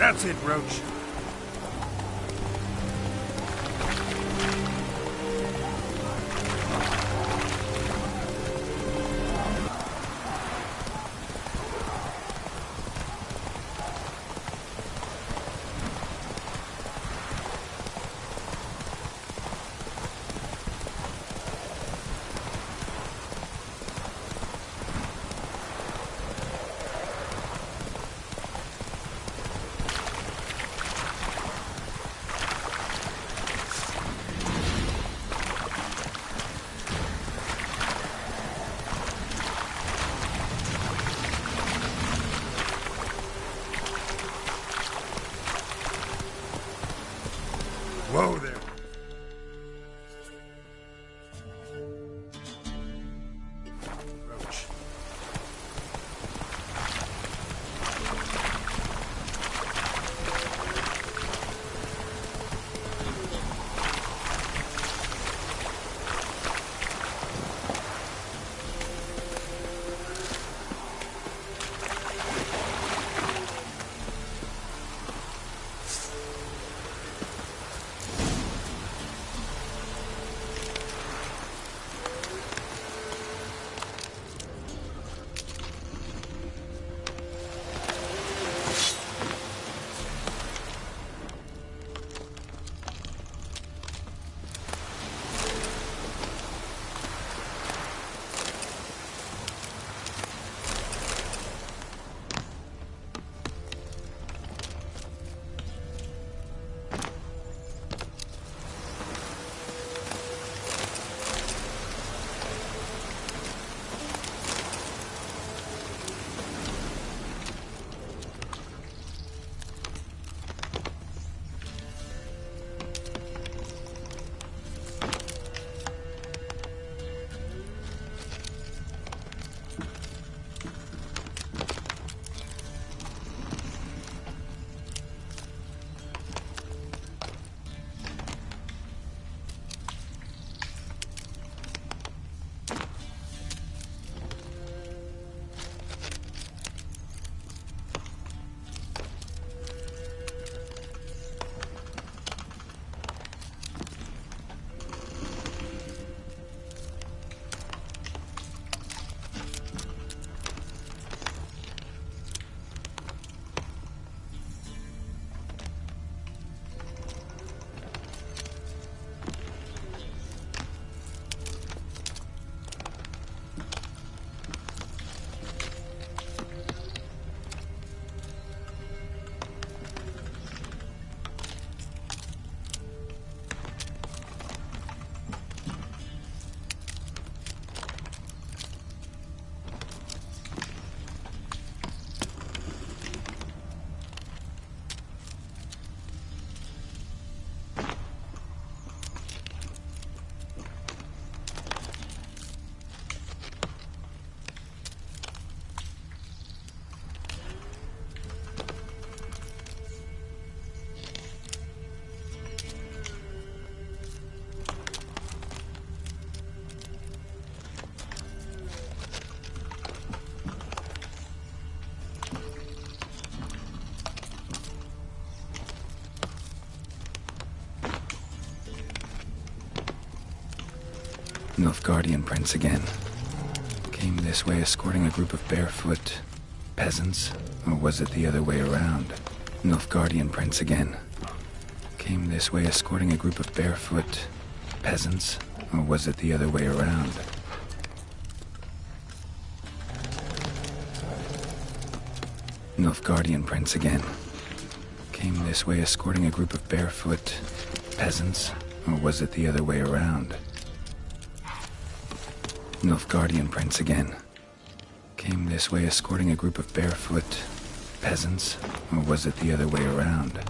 That's it, Roach. Whoa there. Roach. Nilfgaardian prince again. Came this way escorting a group of barefoot peasants, or was it the other way around? Nilfgaardian prince again. Came this way escorting a group of barefoot peasants, or was it the other way around? Nilfgaardian prince again. Came this way escorting a group of barefoot peasants, or was it the other way around? Nilfgaardian prince again. Came this way escorting a group of barefoot peasants, or was it the other way around?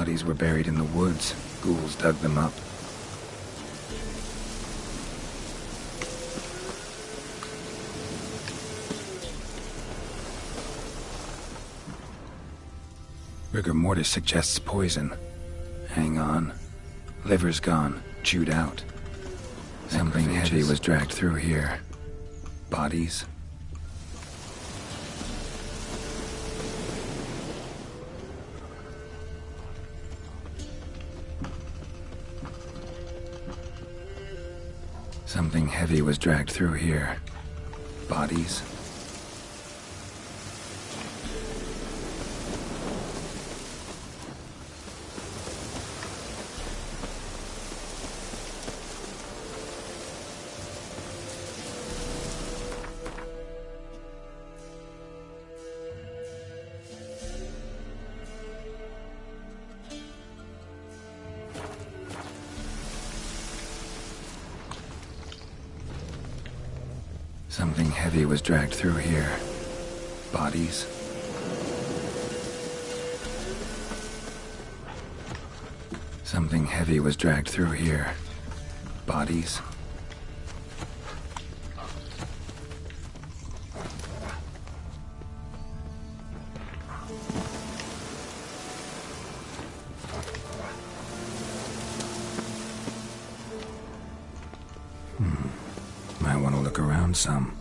bodies were buried in the woods. Ghouls dug them up. Rigor mortis suggests poison. Hang on. Liver's gone, chewed out. Something heavy was dragged through here. Bodies. Something heavy was dragged through here. Bodies. Something heavy was dragged through here. Bodies. Something heavy was dragged through here. Bodies. Might want to look around some.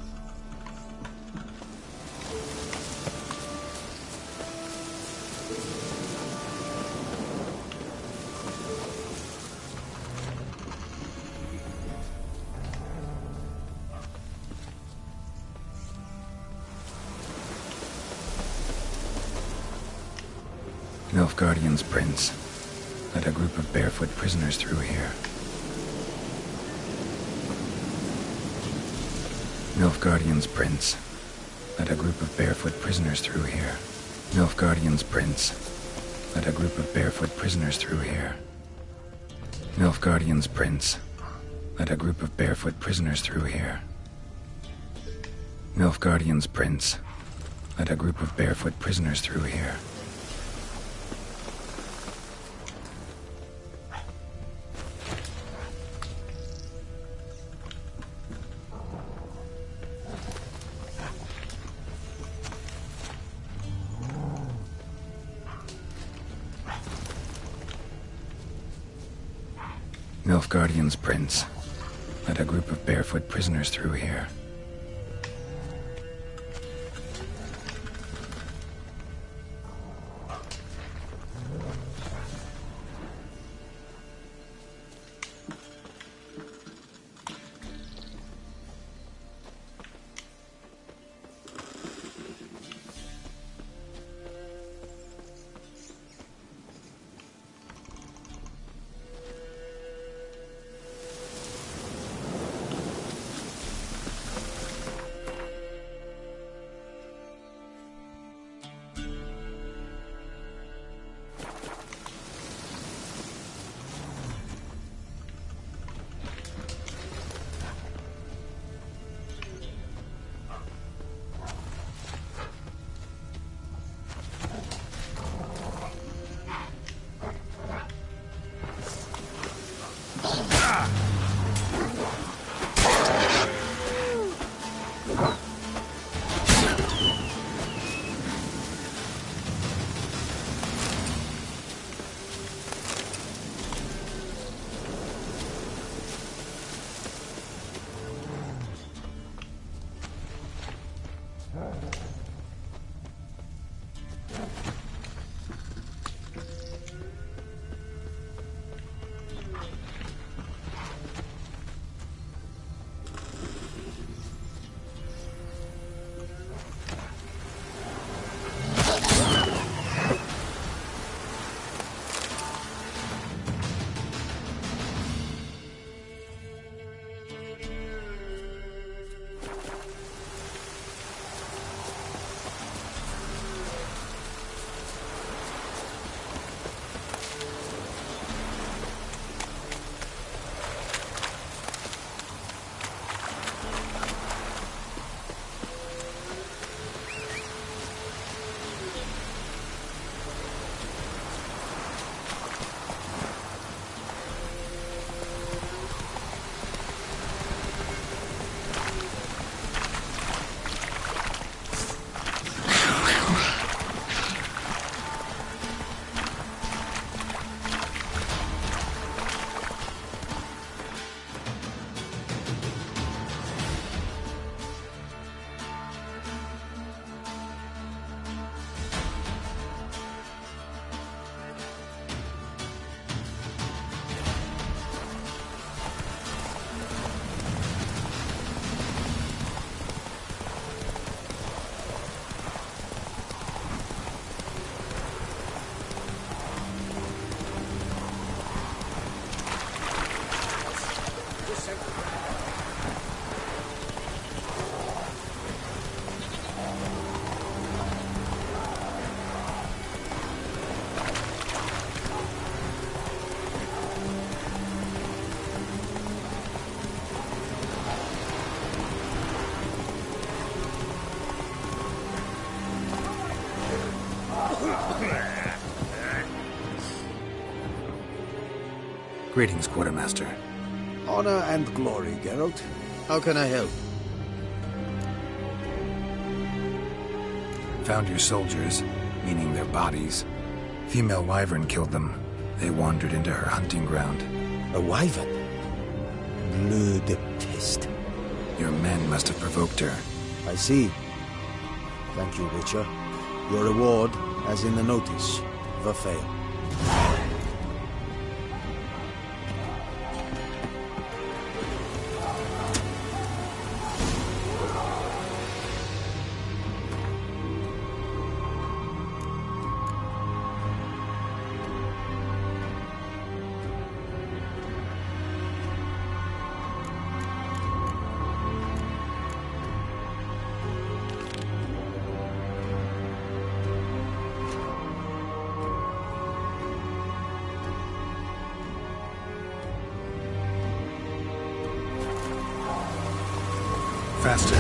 Nilfgaardian's prince led a group of barefoot prisoners through here. Nilfgaardian's prince led a group of barefoot prisoners through here. Nilfgaardian's prince led a group of barefoot prisoners through here. Nilfgaardian's prince led a group of barefoot prisoners through here. Nilfgaardian's prince led a group of barefoot prisoners through here. Nilfgaardian's prince led a group of barefoot prisoners through here. Greetings, Quartermaster. Honor and glory, Geralt. How can I help? Found your soldiers, meaning their bodies. Female wyvern killed them. They wandered into her hunting ground. A wyvern? Bleu de peste. Your men must have provoked her. I see. Thank you, Witcher. Your reward, as in the notice, Verfail. Faster.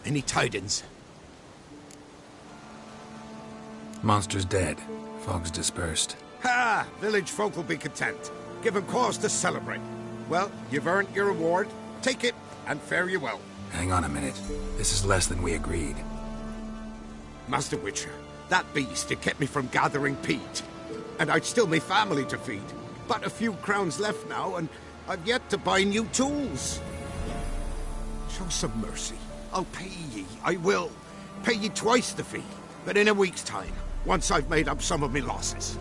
Any tidings? Monster's dead. Fog's dispersed. Ha! Village folk will be content. Give 'em cause to celebrate. Well, you've earned your reward. Take it, and fare you well. Hang on a minute. This is less than we agreed. Master Witcher, that beast, it kept me from gathering peat. And I'd still my family to feed. But a few crowns left now, and I've yet to buy new tools. Show some mercy. I'll pay ye, I will. Pay ye twice the fee, but in a week's time, once I've made up some of me losses.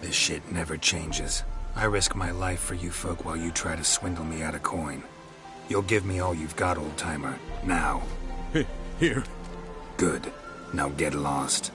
This shit never changes. I risk my life for you folk while you try to swindle me out of coin. You'll give me all you've got, old-timer. Now. Here. Good. Now get lost.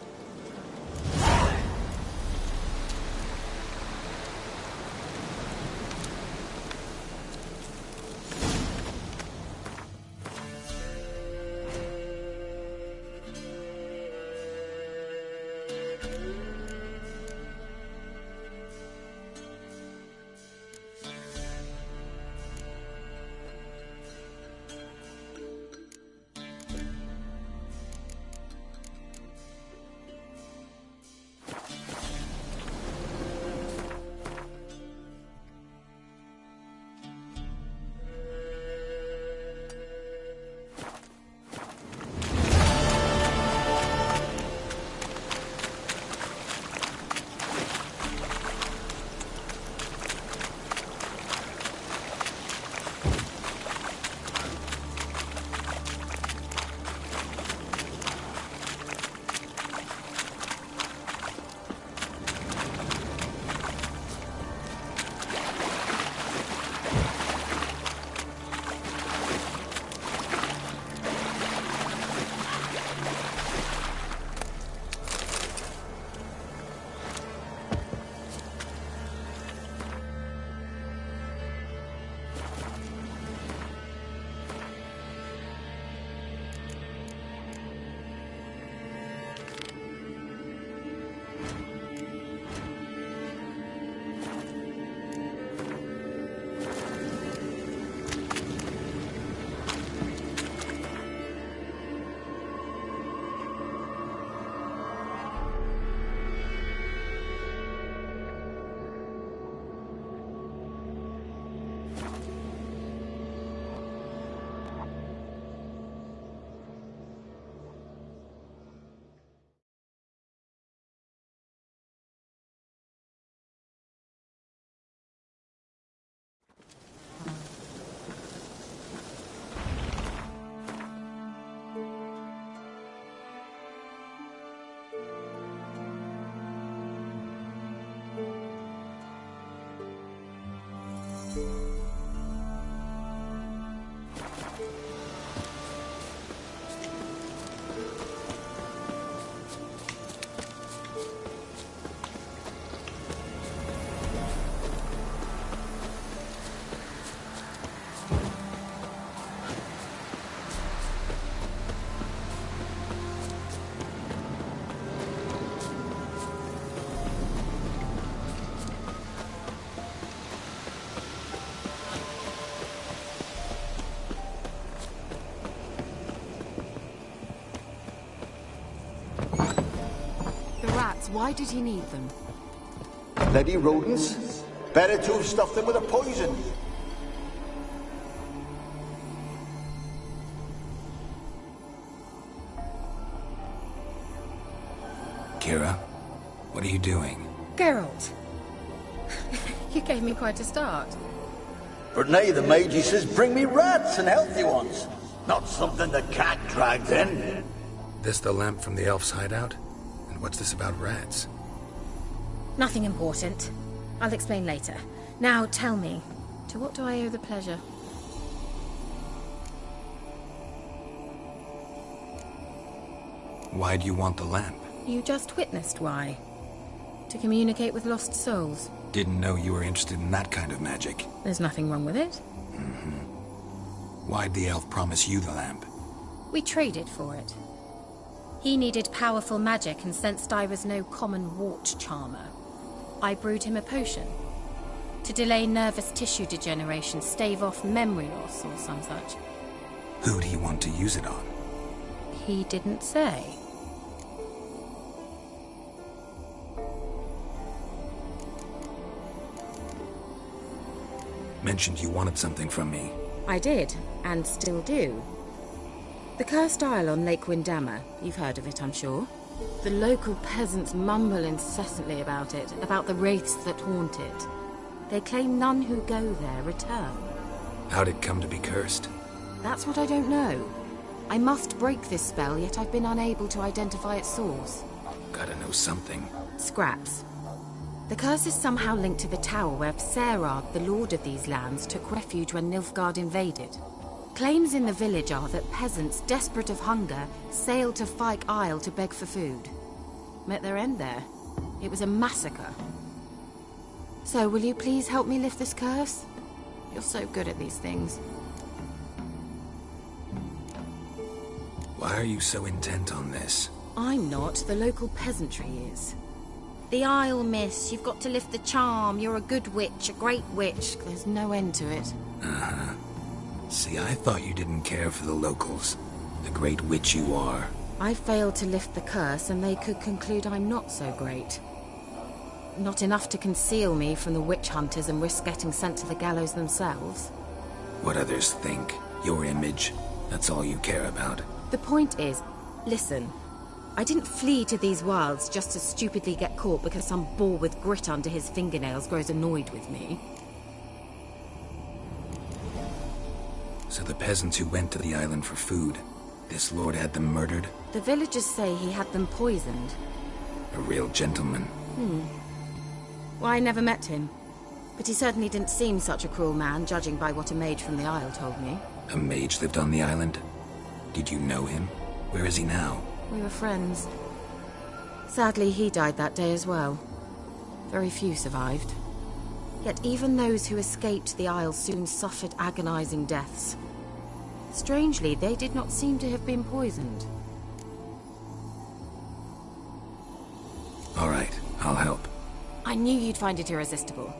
rodents. Why did he need them? Bloody rodents. Better to have stuffed them with a poison. Kira, what are you doing? Geralt. You gave me quite a start. But now the mage says bring me rats and healthy ones. Not something the cat dragged in. This the lamp from the elf's hideout? And what's this about rats? Nothing important. I'll explain later. Now tell me, to what do I owe the pleasure? Why do you want the lamp? You just witnessed why. To communicate with lost souls. Didn't know you were interested in that kind of magic. There's nothing wrong with it. Why'd the elf promise you the lamp? We traded for it. He needed powerful magic and sensed I was no common wart charmer. I brewed him a potion. To delay nervous tissue degeneration, stave off memory loss or some such. Who'd he want to use it on? He didn't say. Mentioned you wanted something from me. I did, and still do. The Cursed Isle on Lake Windammer. You've heard of it, I'm sure. The local peasants mumble incessantly about it, about the wraiths that haunt it. They claim none who go there return. How'd it come to be cursed? That's what I don't know. I must break this spell, yet I've been unable to identify its source. Gotta know something. Scraps. The curse is somehow linked to the tower where Serad, the lord of these lands, took refuge when Nilfgaard invaded. Claims in the village are that peasants, desperate of hunger, sailed to Fyke Isle to beg for food. Met their end there. It was a massacre. So, will you please help me lift this curse? You're so good at these things. Why are you so intent on this? I'm not. The local peasantry is. The Isle, miss. You've got to lift the charm. You're a good witch, a great witch. There's no end to it. Uh-huh. See, I thought you didn't care for the locals. The great witch you are. I failed to lift the curse, and they could conclude I'm not so great. Not enough to conceal me from the witch hunters and risk getting sent to the gallows themselves. What others think. Your image. That's all you care about. The point is, listen. I didn't flee to these wilds just to stupidly get caught because some boar with grit under his fingernails grows annoyed with me. So the peasants who went to the island for food, this lord had them murdered? The villagers say he had them poisoned. A real gentleman. Well, I never met him. But he certainly didn't seem such a cruel man, judging by what a mage from the Isle told me. A mage lived on the island? Did you know him? Where is he now? We were friends. Sadly, he died that day as well. Very few survived. Yet even those who escaped the Isle soon suffered agonizing deaths. Strangely, they did not seem to have been poisoned. All right, I'll help. I knew you'd find it irresistible.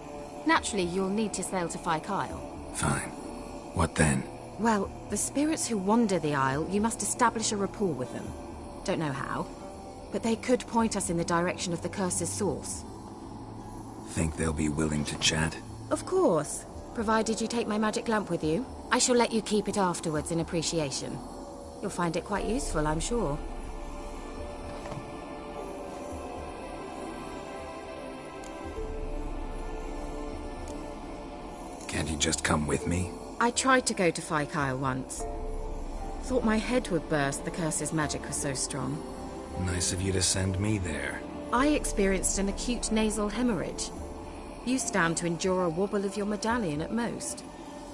Naturally, you'll need to sail to Fyke Isle. Fine. What then? Well, the spirits who wander the Isle, you must establish a rapport with them. Don't know how, but they could point us in the direction of the curse's source. Think they'll be willing to chat? Of course, provided you take my magic lamp with you. I shall let you keep it afterwards in appreciation. You'll find it quite useful, I'm sure. Can't you just come with me? I tried to go to Fyke Isle once. Thought my head would burst, the curse's magic was so strong. Nice of you to send me there. I experienced an acute nasal hemorrhage. You stand to endure a wobble of your medallion at most.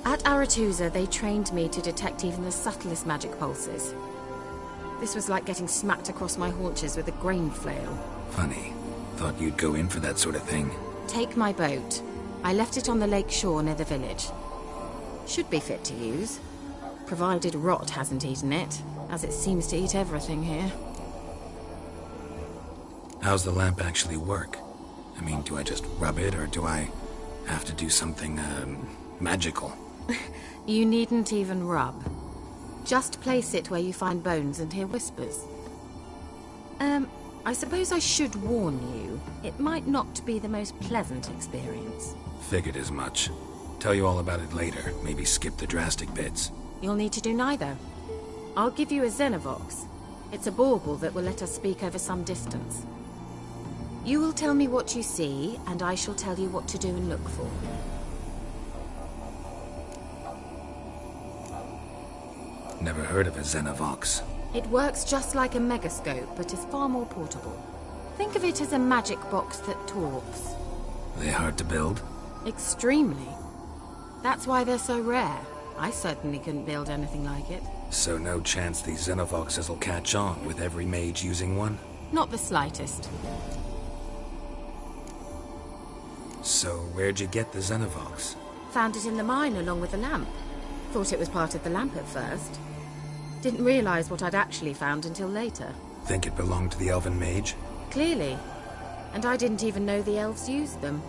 At Aretusa, they trained me to detect even the subtlest magic pulses. This was like getting smacked across my haunches with a grain flail. Funny. Thought you'd go in for that sort of thing. Take my boat. I left it on the lake shore near the village. Should be fit to use. Provided rot hasn't eaten it, as it seems to eat everything here. How's the lamp actually work? I mean, do I just rub it, or do I have to do something, magical? You needn't even rub. Just place it where you find bones and hear whispers. I suppose I should warn you, it might not be the most pleasant experience. Figured as much. Tell you all about it later. Maybe skip the drastic bits. You'll need to do neither. I'll give you a Xenovox. It's a bauble that will let us speak over some distance. You will tell me what you see, and I shall tell you what to do and look for. Never heard of a Xenovox. It works just like a megascope, but is far more portable. Think of it as a magic box that talks. Are they hard to build? Extremely. That's why they're so rare. I certainly couldn't build anything like it. So no chance these Xenovoxes will catch on with every mage using one? Not the slightest. So where'd you get the Xenovox? Found it in the mine along with the lamp. Thought it was part of the lamp at first. Didn't realize what I'd actually found until later. Think it belonged to the elven mage? Clearly. And I didn't even know the elves used them.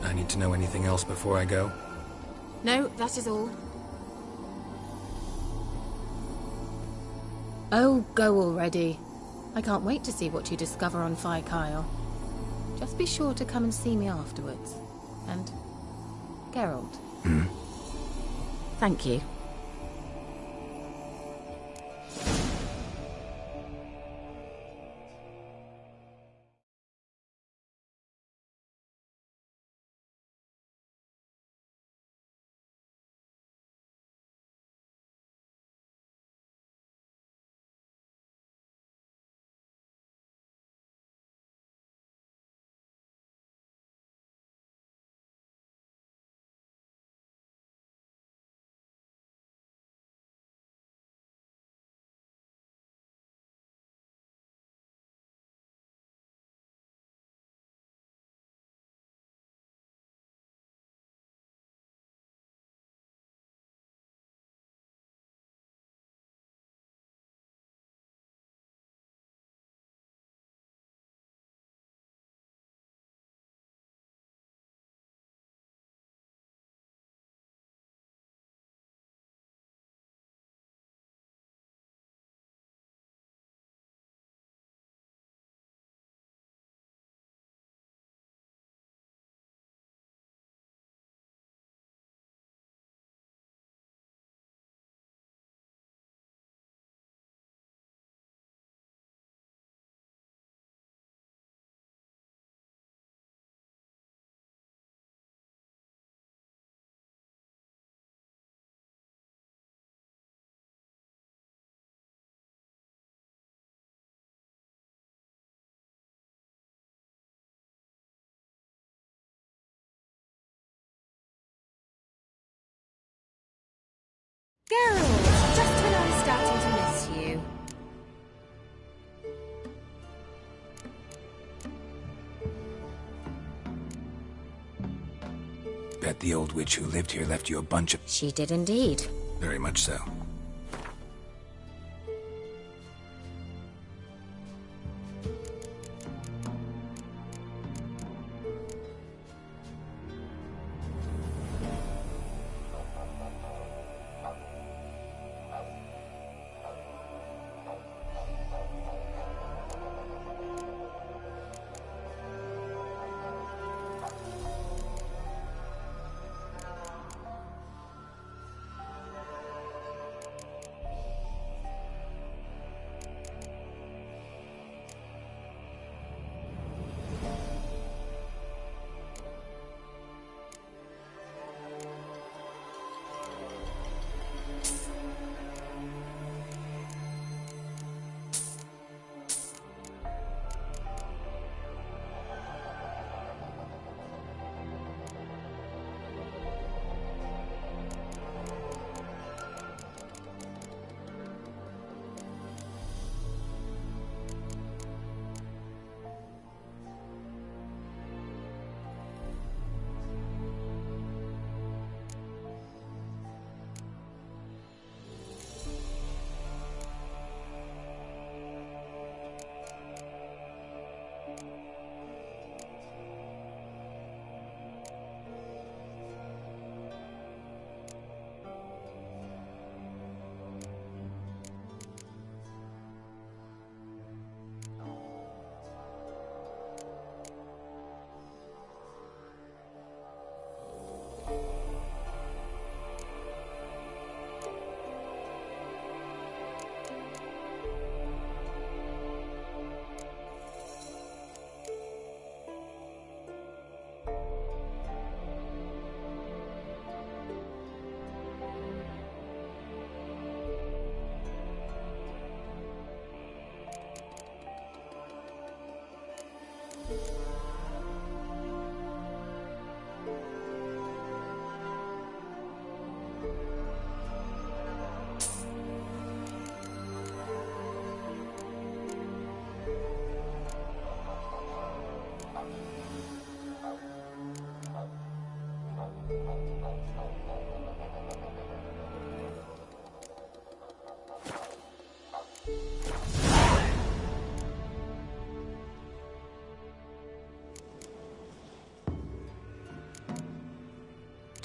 I need to know anything else before I go? No, that is all. Oh, go already. I can't wait to see what you discover on Phi Kyle. Just be sure to come and see me afterwards. And... Geralt. Thank you. Geralt, just when I'm starting to miss you. Bet the old witch who lived here left you a bunch of... She did indeed. Very much so.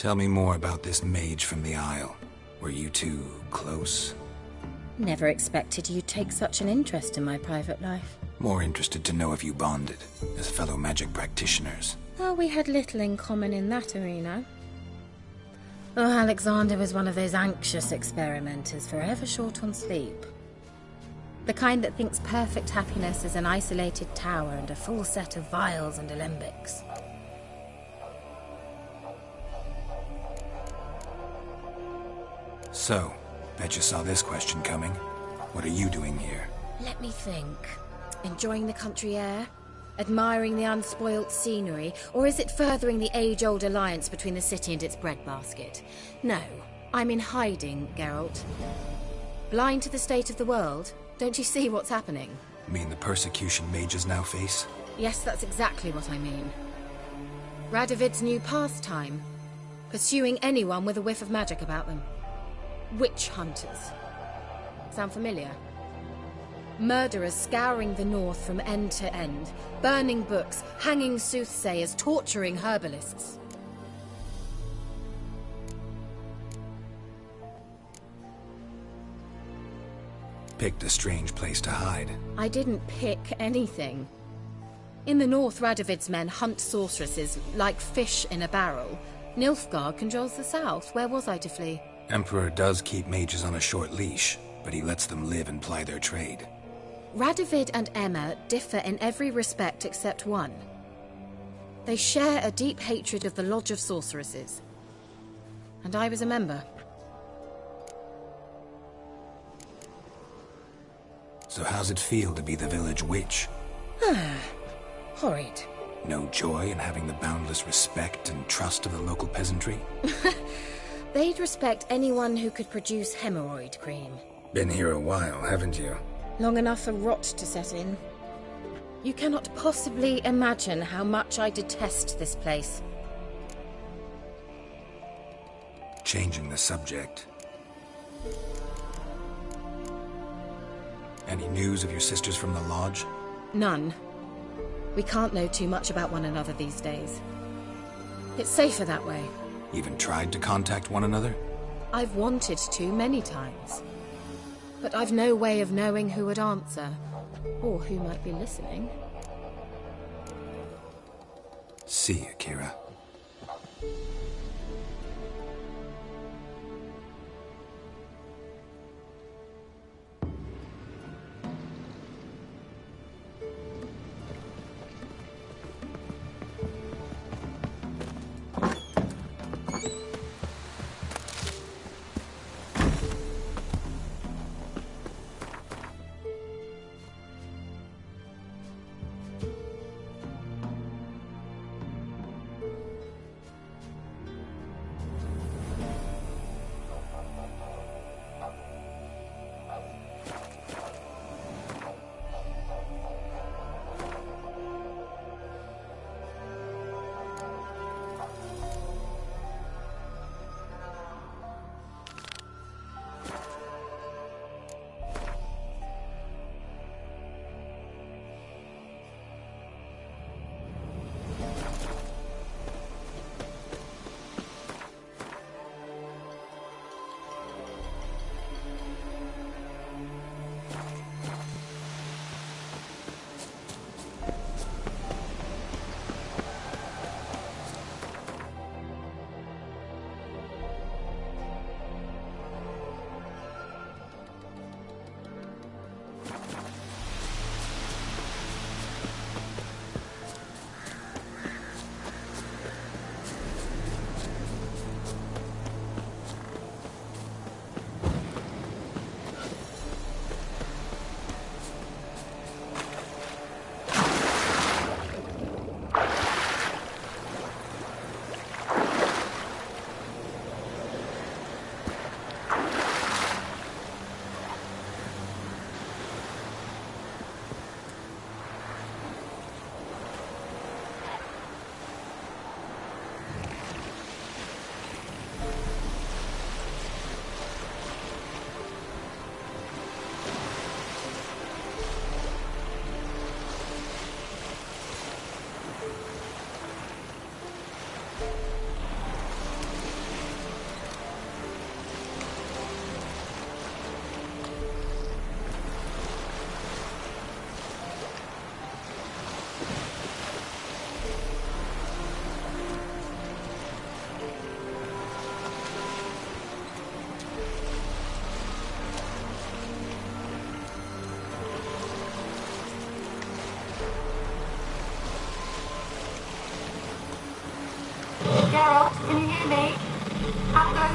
Tell me more about this mage from the Isle. Were you two close? Never expected you'd take such an interest in my private life. More interested to know if you bonded, as fellow magic practitioners. Oh, we had little in common in that arena. Oh, Alexander was one of those anxious experimenters, forever short on sleep. The kind that thinks perfect happiness is an isolated tower and a full set of vials and alembics. So, bet you saw this question coming. What are you doing here? Let me think. Enjoying the country air? Admiring the unspoilt scenery? Or is it furthering the age-old alliance between the city and its breadbasket? No, I'm in hiding, Geralt. Blind to the state of the world? Don't you see what's happening? Mean the persecution mages now face? Yes, that's exactly what I mean. Radovid's new pastime. Pursuing anyone with a whiff of magic about them. Witch hunters. Sound familiar? Murderers scouring the north from end to end, burning books, hanging soothsayers, torturing herbalists. Picked a strange place to hide. I didn't pick anything. In the north, Radovid's men hunt sorceresses like fish in a barrel. Nilfgaard controls the south. Where was I to flee? Emperor does keep mages on a short leash, but he lets them live and ply their trade. Radovid and Emma differ in every respect except one. They share a deep hatred of the Lodge of Sorceresses. And I was a member. So how's it feel to be the village witch? Horrid. No joy in having the boundless respect and trust of the local peasantry? They'd respect anyone who could produce hemorrhoid cream. Been here a while, haven't you? Long enough for rot to set in. You cannot possibly imagine how much I detest this place. Changing the subject. Any news of your sisters from the lodge? None. We can't know too much about one another these days. It's safer that way. Even tried to contact one another? I've wanted to many times. But I've no way of knowing who would answer, or who might be listening. See you, Kira.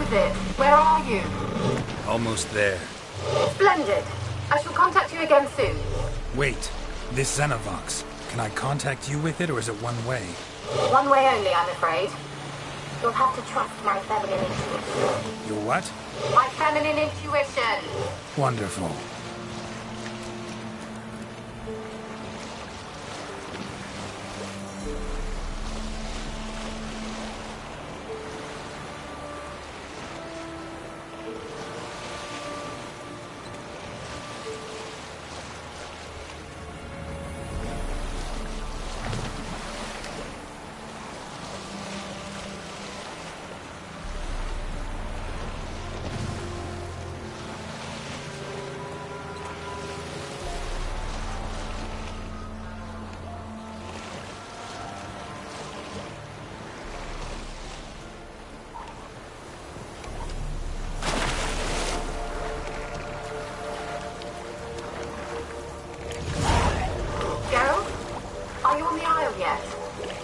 is it? Where are you? Almost there. Splendid. I shall contact you again soon. Wait, this Xenovox. Can I contact you with it, or is it one way? One way only, I'm afraid. You'll have to trust my feminine intuition. Your what? My feminine intuition! Wonderful.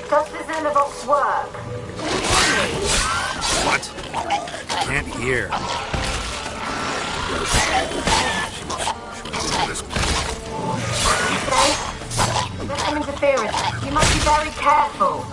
Does the Xenovox work? What? I can't hear. Okay. There's some interference. You must be very careful.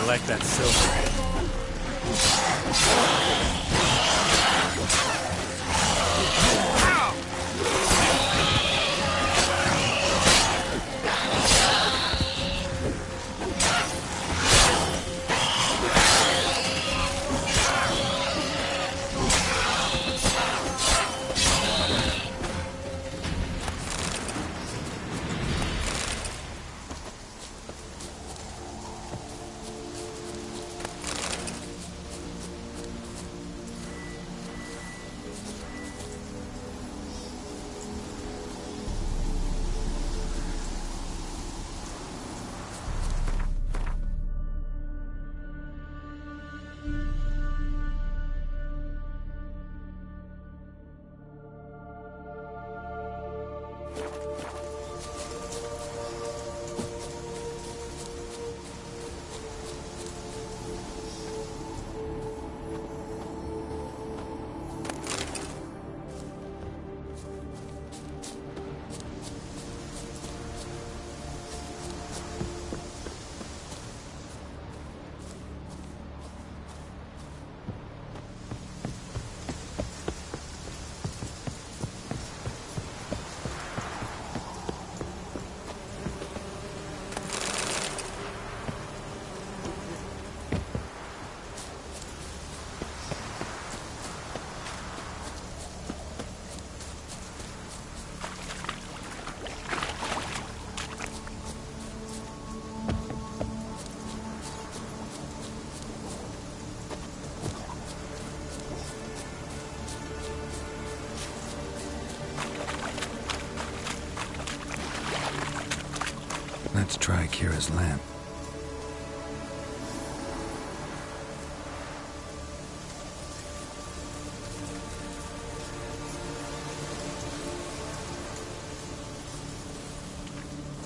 Like that silver. Let's try Kira's lamp.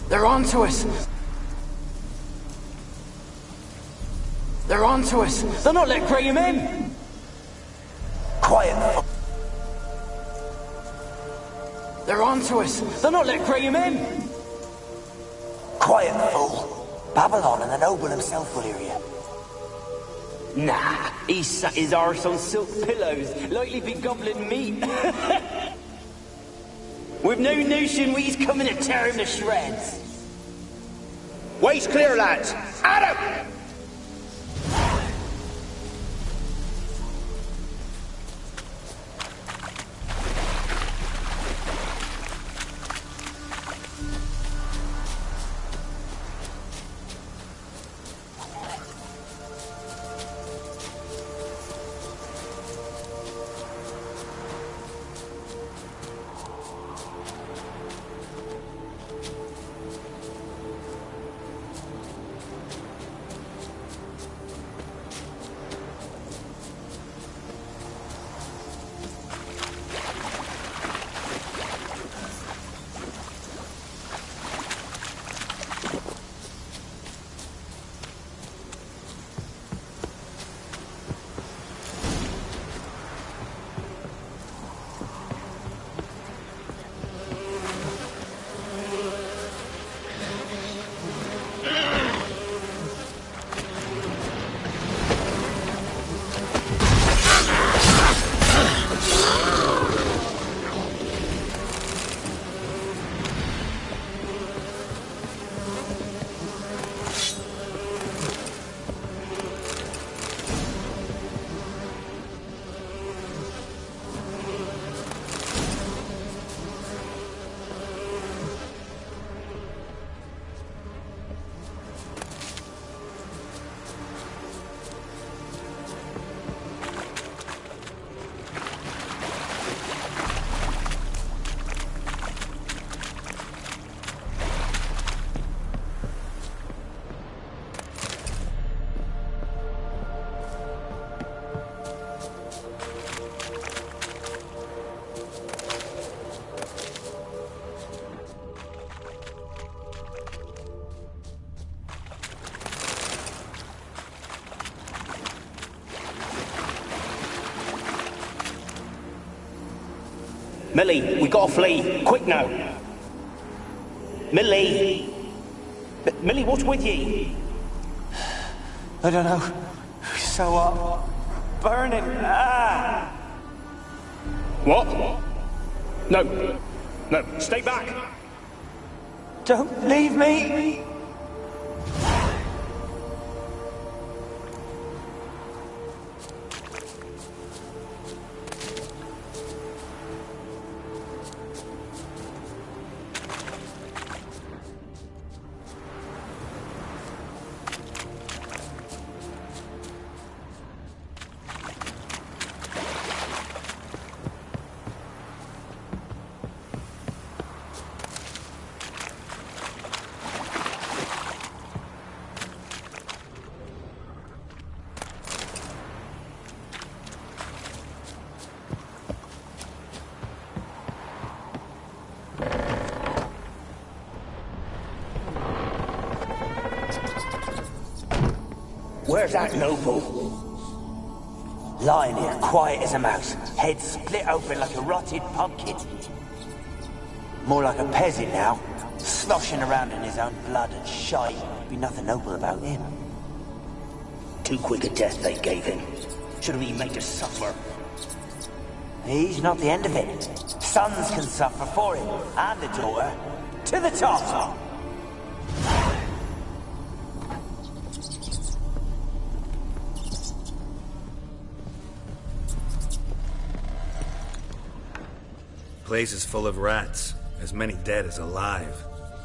They're onto us! They're onto us! They'll not let Graham in! Quiet. They're onto us! They'll not let Graham in! Quiet, fool. Babylon and the noble himself will hear you. Nah, he sat his arse on silk pillows, likely be gobbling meat. We've no notion he's coming to tear him to shreds. Way's clear, lads. Adam! Millie, we gotta flee. Quick now. Millie! Millie, what's with ye? I don't know. So burning. Ah! What? No. No, stay back. Don't leave me. Where's that noble? Lying here, quiet as a mouse, head split open like a rotted pumpkin. More like a peasant now, sloshing around in his own blood and shite. Be nothing noble about him. Too quick a death they gave him. Should have been made to suffer. He's not the end of it. Sons can suffer for him, and a daughter. To the top! Place is full of rats. As many dead as alive.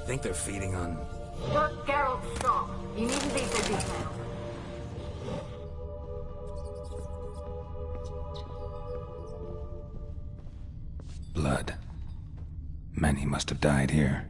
Think they're feeding on... Look, Geralt, stop. You needn't be so detailed. Blood. Many must have died here.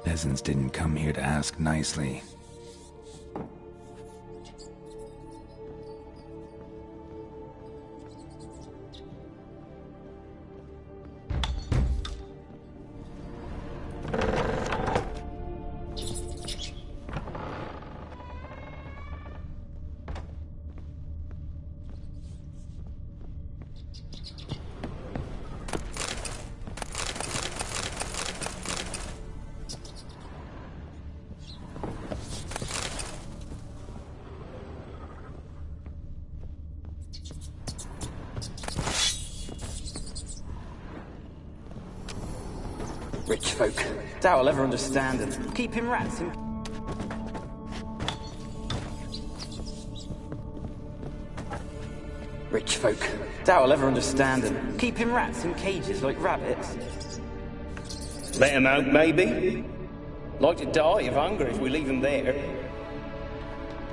Peasants didn't come here to ask nicely. Rich folk. Doubt I'll ever understand them. Keeping rats in... Rich folk. Doubt I'll ever understand them. Keeping rats in cages like rabbits. Let him out, maybe? Like to die of hunger if we leave him there.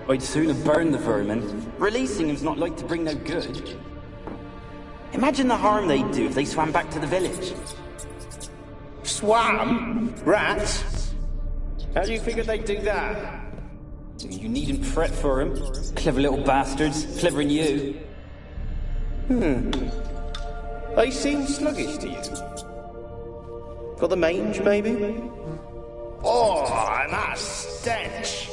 I'd sooner burn the vermin. Releasing him's not like to bring no good. Imagine the harm they'd do if they swam back to the village. Swam? Rats? How do you figure they'd do that? You needn't fret for him. Clever little bastards. Clever than you. They seem sluggish to you. Got the mange, maybe? Oh, and that stench!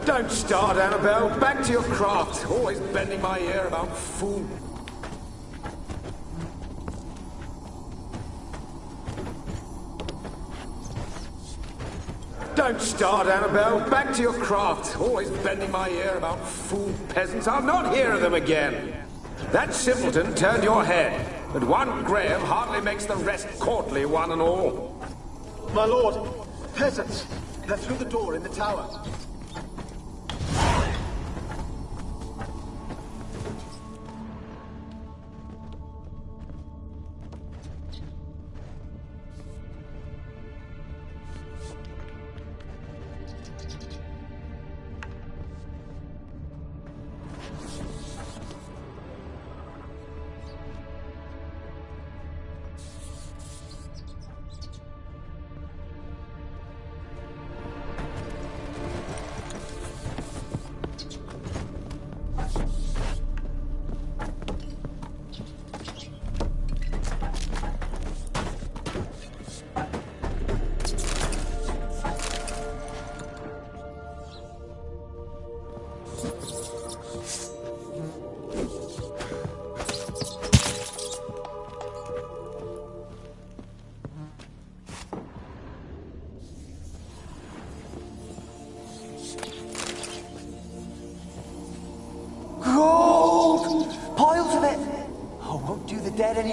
Don't start, Annabelle. Back to your craft. Always bending my ear about food. Don't start, Annabelle. Back to your craft. Always bending my ear about fool peasants. I'll not hear of them again. That simpleton turned your head, but one Graham hardly makes the rest courtly, one and all. My lord, peasants! They're through the door in the tower.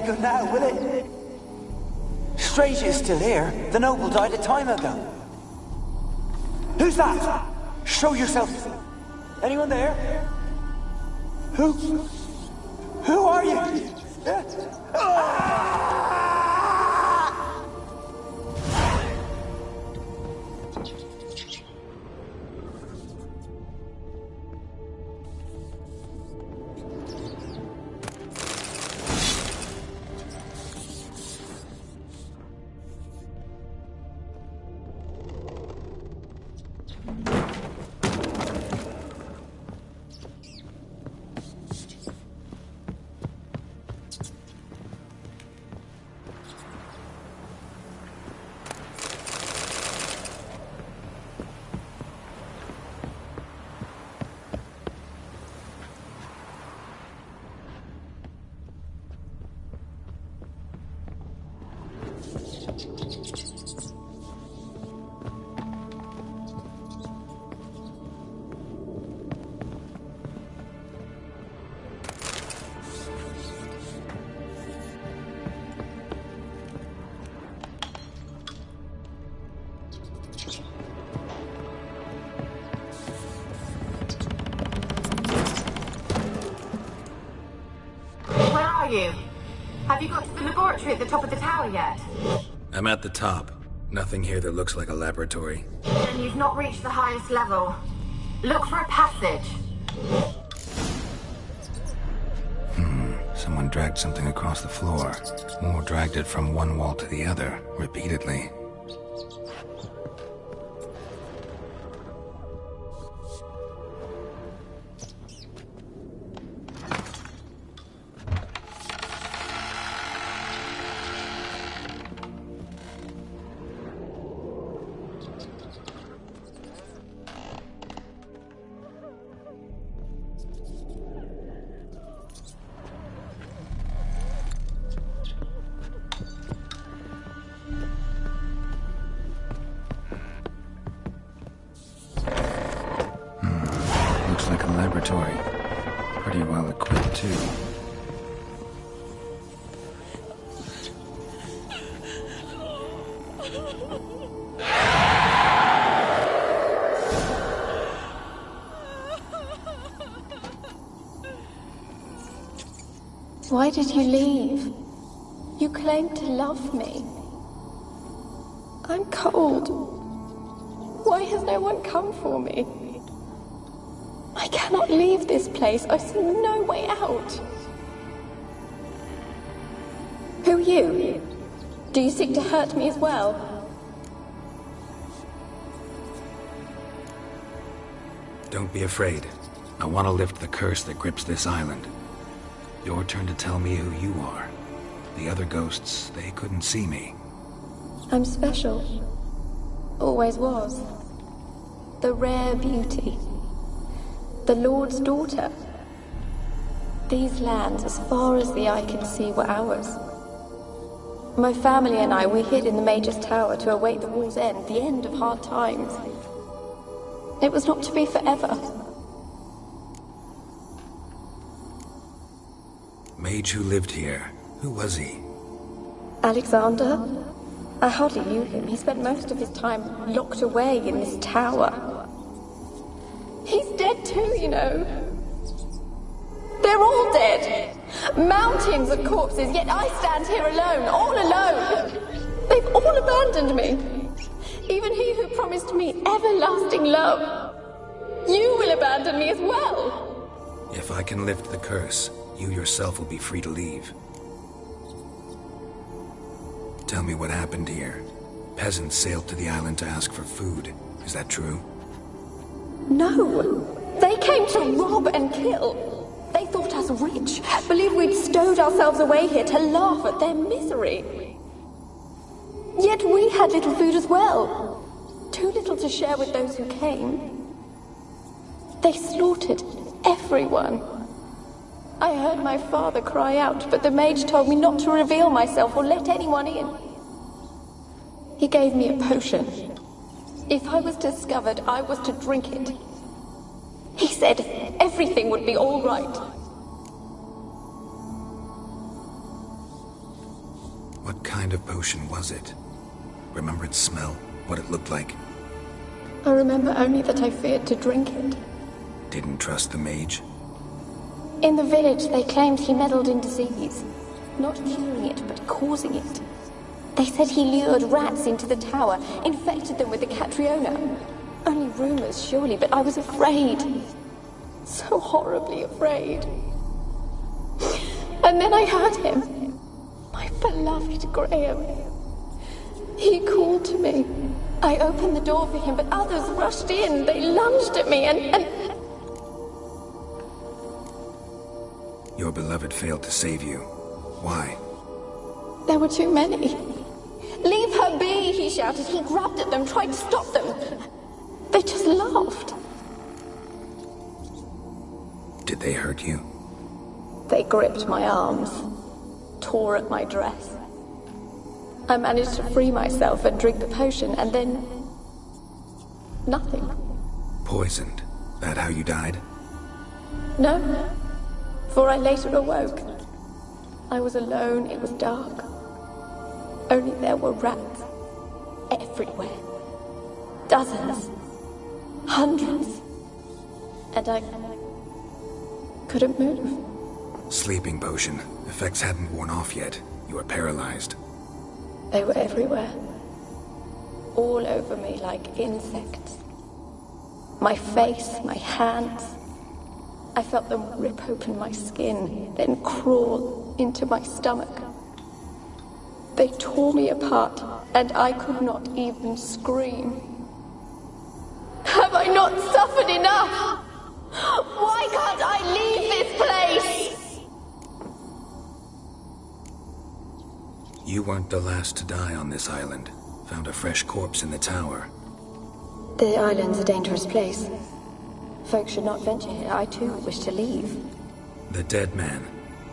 any good now, will it? Strange it's still here. The noble died a time ago. Who's that? Show yourself. Anyone there? Who are you? Have you got to the laboratory at the top of the tower yet? I'm at the top. Nothing here that looks like a laboratory. Then you've not reached the highest level. Look for a passage. Someone dragged something across the floor. Or dragged it from one wall to the other, repeatedly. Pretty well equipped, too. Why did you leave? You claimed to love me. I'm cold. Why has no one come for me? I cannot leave this place. I see no way out. Who are you? Do you seek to hurt me as well? Don't be afraid. I want to lift the curse that grips this island. Your turn to tell me who you are. The other ghosts, they couldn't see me. I'm special. Always was. The rare beauty. The Lord's daughter. These lands, as far as the eye could see, were ours. My family and I, we hid in the Mage's Tower to await the war's end, the end of hard times. It was not to be forever. Mage who lived here. Who was he? Alexander? I hardly knew him. He spent most of his time locked away in this tower. He's dead too, you know. They're all dead. Mountains of corpses, yet I stand here alone, all alone. They've all abandoned me. Even he who promised me everlasting love. You will abandon me as well. If I can lift the curse, you yourself will be free to leave. Tell me what happened here. Peasants sailed to the island to ask for food. Is that true? No. They came to rob and kill. They thought us rich, believed we'd stowed ourselves away here to laugh at their misery. Yet we had little food as well. Too little to share with those who came. They slaughtered everyone. I heard my father cry out, but the mage told me not to reveal myself or let anyone in. He gave me a potion. If I was discovered, I was to drink it. He said everything would be all right. kind of potion was it? Remember its smell? What it looked like? I remember only that I feared to drink it. Didn't trust the mage? In the village, they claimed he meddled in disease. Not curing it, but causing it. They said he lured rats into the tower, infected them with the Catriona. Only rumors, surely, but I was afraid. So horribly afraid. And then I heard him. My beloved Graham. He called to me. I opened the door for him, but others rushed in. They lunged at me and... Your beloved failed to save you. Why? There were too many. Leave her be, he shouted. He grabbed at them, tried to stop them. They just laughed. Did they hurt you? They gripped my arms, tore at my dress. I managed to free myself and drink the potion, and then... nothing. Poisoned? That how you died? No, for I later awoke. I was alone, it was dark. Only there were rats everywhere. Dozens. Hundreds. And I couldn't move. Sleeping potion. Effects hadn't worn off yet. You were paralyzed. They were everywhere. All over me like insects. My face, my hands. I felt them rip open my skin, then crawl into my stomach. They tore me apart, and I could not even scream. Have I not suffered enough? Why can't I leave this place? You weren't the last to die on this island. Found a fresh corpse in the tower. The island's a dangerous place. Folks should not venture here. I too wish to leave. The dead man.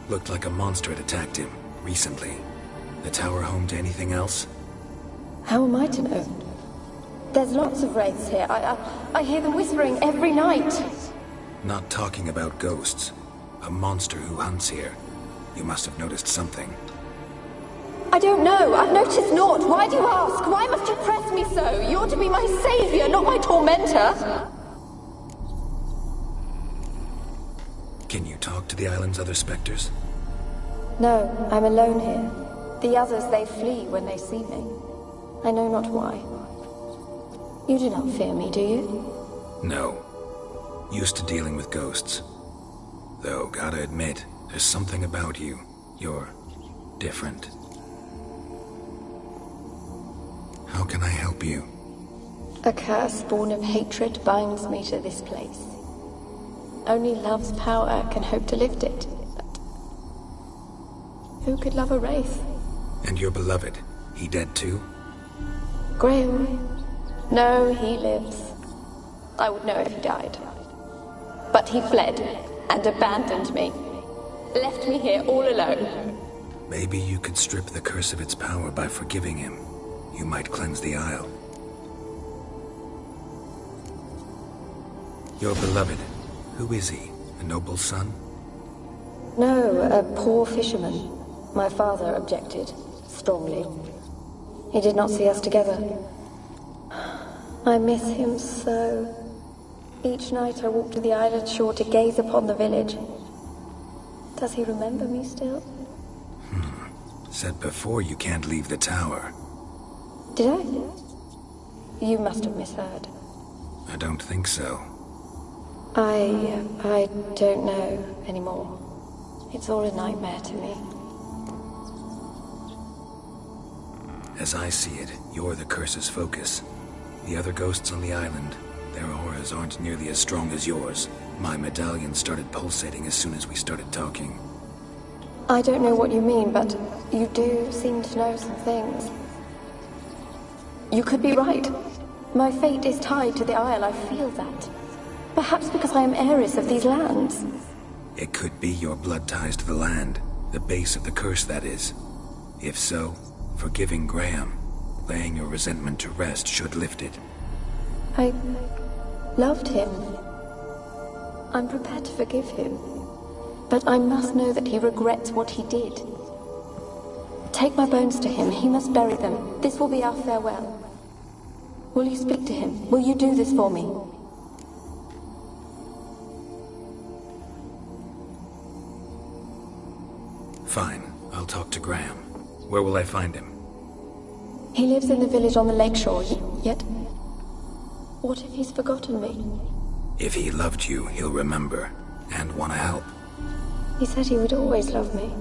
Looked like a monster had attacked him, recently. The tower home to anything else? How am I to know? There's lots of wraiths here. I hear them whispering every night. Not talking about ghosts. A monster who hunts here. You must have noticed something. I don't know. I've noticed naught. Why do you ask? Why must you press me so? You're to be my savior, not my tormentor. Can you talk to the island's other specters? No, I'm alone here. The others, they flee when they see me. I know not why. You do not fear me, do you? No. Used to dealing with ghosts. Though, gotta admit, there's something about you. You're different. How can I help you? A curse born of hatred binds me to this place. Only love's power can hope to lift it. But who could love a wraith? And your beloved, he dead too? Graham? No, he lives. I would know if he died. But he fled and abandoned me. Left me here all alone. Maybe you could strip the curse of its power by forgiving him. You might cleanse the Isle. Your beloved, who is he? A noble son? No, a poor fisherman. My father objected, strongly. He did not see us together. I miss him so. Each night I walk to the island shore to gaze upon the village. Does he remember me still? Said before you can't leave the tower. Did I? You must have misheard. I don't think so. I don't know anymore. It's all a nightmare to me. As I see it, you're the curse's focus. The other ghosts on the island, their auras aren't nearly as strong as yours. My medallion started pulsating as soon as we started talking. I don't know what you mean, but you do seem to know some things. You could be right. My fate is tied to the Isle, I feel that. Perhaps because I am heiress of these lands. It could be your blood ties to the land, the base of the curse, that is. If so, forgiving Graham, laying your resentment to rest should lift it. I loved him. I'm prepared to forgive him. But I must know that he regrets what he did. Take my bones to him. He must bury them. This will be our farewell. Will you speak to him? Will you do this for me? Fine. I'll talk to Graham. Where will I find him? He lives in the village on the lakeshore, yet... What if he's forgotten me? If he loved you, he'll remember, and want to help. He said he would always love me.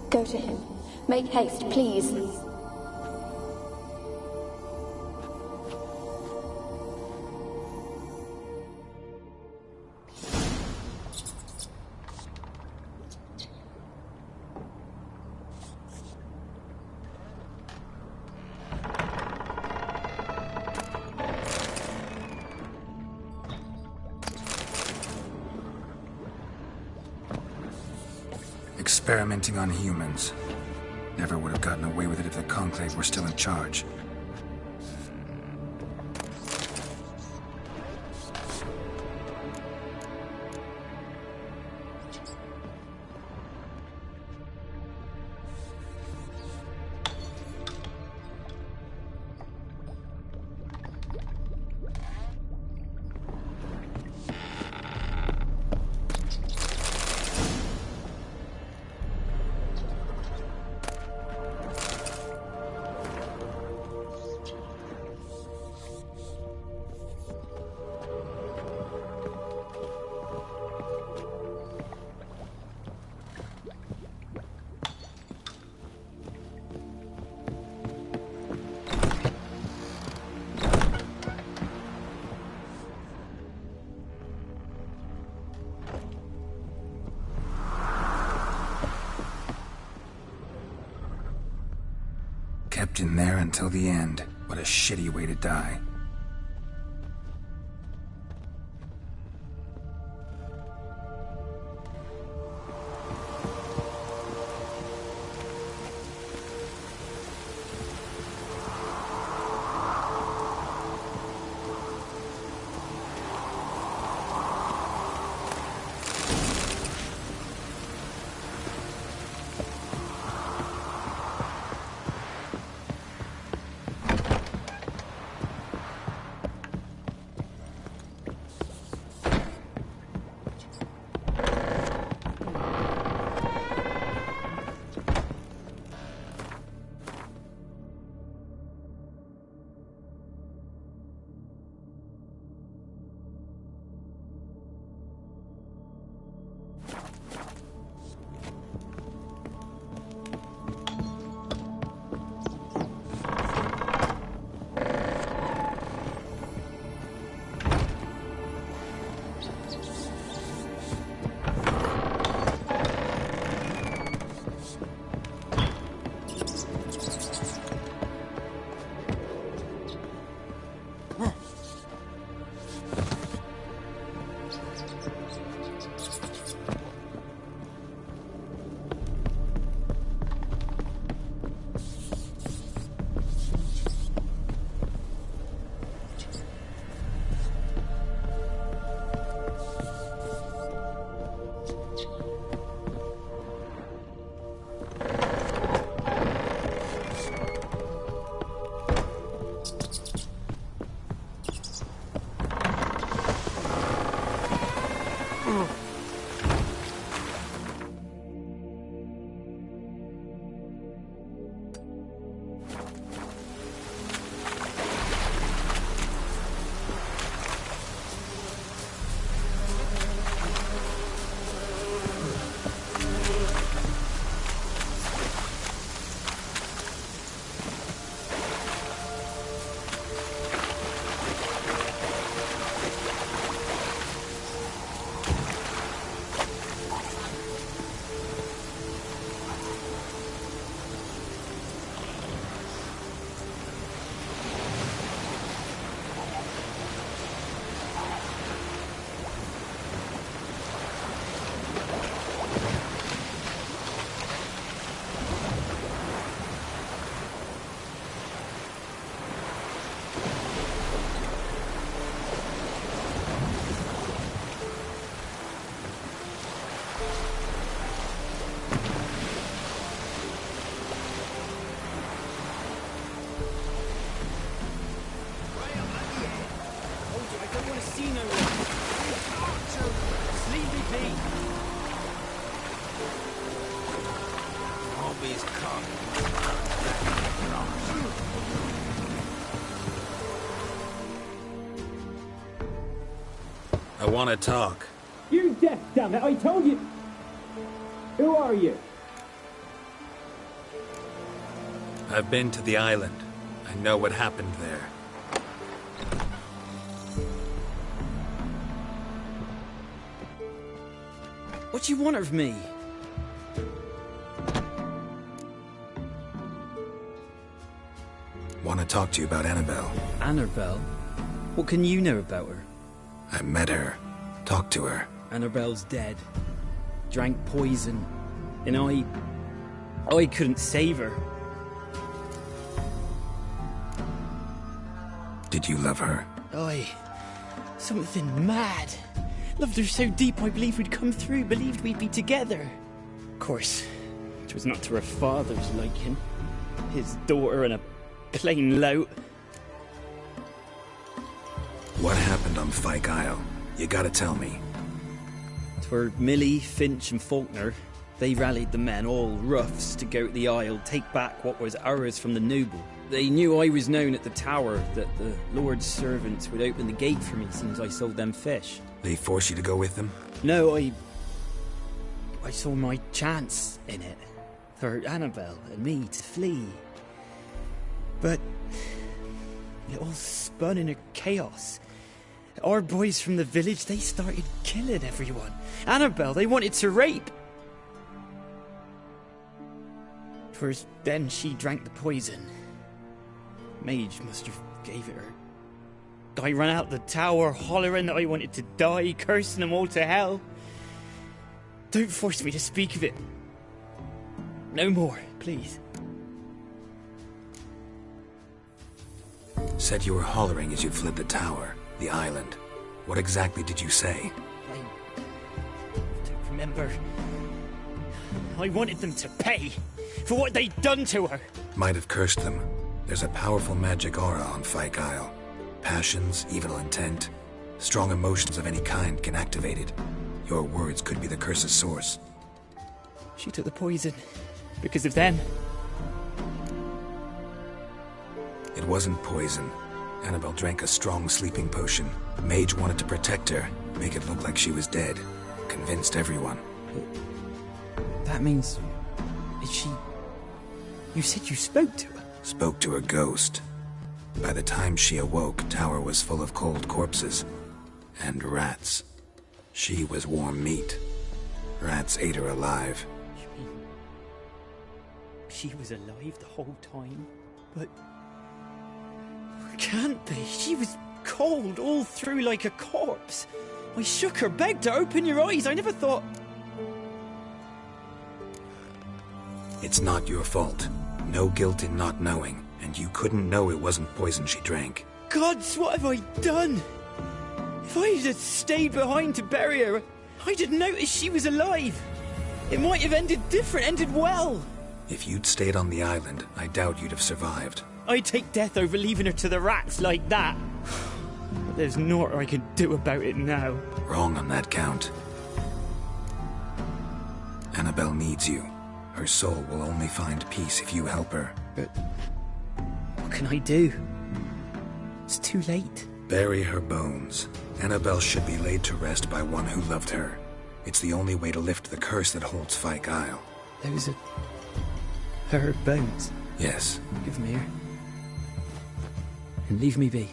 Go to him. Make haste, please. Experimenting on humans. Never would have gotten away with it if the Conclave were still in charge. Kept in there until the end. What a shitty way to die. tea. Hobby's cock. I want to talk. You're deaf, damn it! I told you. Who are you? I've been to the island. I know what happened there. What do you want of me? Want to talk to you about Annabelle. Annabelle? What can you know about her? I met her. Talked to her. Annabelle's dead. Drank poison. And I couldn't save her. Did you love her? Something mad. Loved her so deep I believed we'd come through, believed we'd be together. Of course, it was not to her father's liking. His daughter and a plain lout. What happened on Fyke Isle? You gotta tell me. 'Twere Millie, Finch and Faulkner. They rallied the men, all roughs, to go to the Isle, take back what was ours from the noble. They knew I was known at the tower, that the Lord's servants would open the gate for me since I sold them fish. They force you to go with them? No, I saw my chance in it. For Annabelle and me to flee. But it all spun in a chaos. Our boys from the village, they started killing everyone. Annabelle, they wanted to rape. First, then she drank the poison. Mage must have gave it her. I ran out the tower, hollering that I wanted to die, cursing them all to hell. Don't force me to speak of it. No more, please. Said you were hollering as you fled the tower, the island. What exactly did you say? I don't remember. I wanted them to pay for what they'd done to her. Might have cursed them. There's a powerful magic aura on Fyke Isle. Passions, evil intent, strong emotions of any kind can activate it. Your words could be the curse's source. She took the poison because of them. It wasn't poison. Annabelle drank a strong sleeping potion. Mage wanted to protect her, make it look like she was dead. Convinced everyone. That means... Is she... You said you spoke to her? Spoke to her ghost. By the time she awoke, Tower was full of cold corpses. And rats. She was warm meat. Rats ate her alive. You mean... She was alive the whole time? But... Can't be. She was cold all through like a corpse. I shook her, begged her, open your eyes. I never thought... It's not your fault. No guilt in not knowing, and you couldn't know it wasn't poison she drank. Gods, what have I done? If I had stayed behind to bury her, I'd have noticed she was alive. It might have ended different, ended well. If you'd stayed on the island, I doubt you'd have survived. I'd take death over leaving her to the rats like that. But there's naught I can do about it now. Wrong on that count. Annabelle needs you. Her soul will only find peace if you help her. But what can I do? It's too late. Bury her bones. Annabelle should be laid to rest by one who loved her. It's the only way to lift the curse that holds Fyke Isle. Those are... her bones? Yes. Give me her. And leave me be.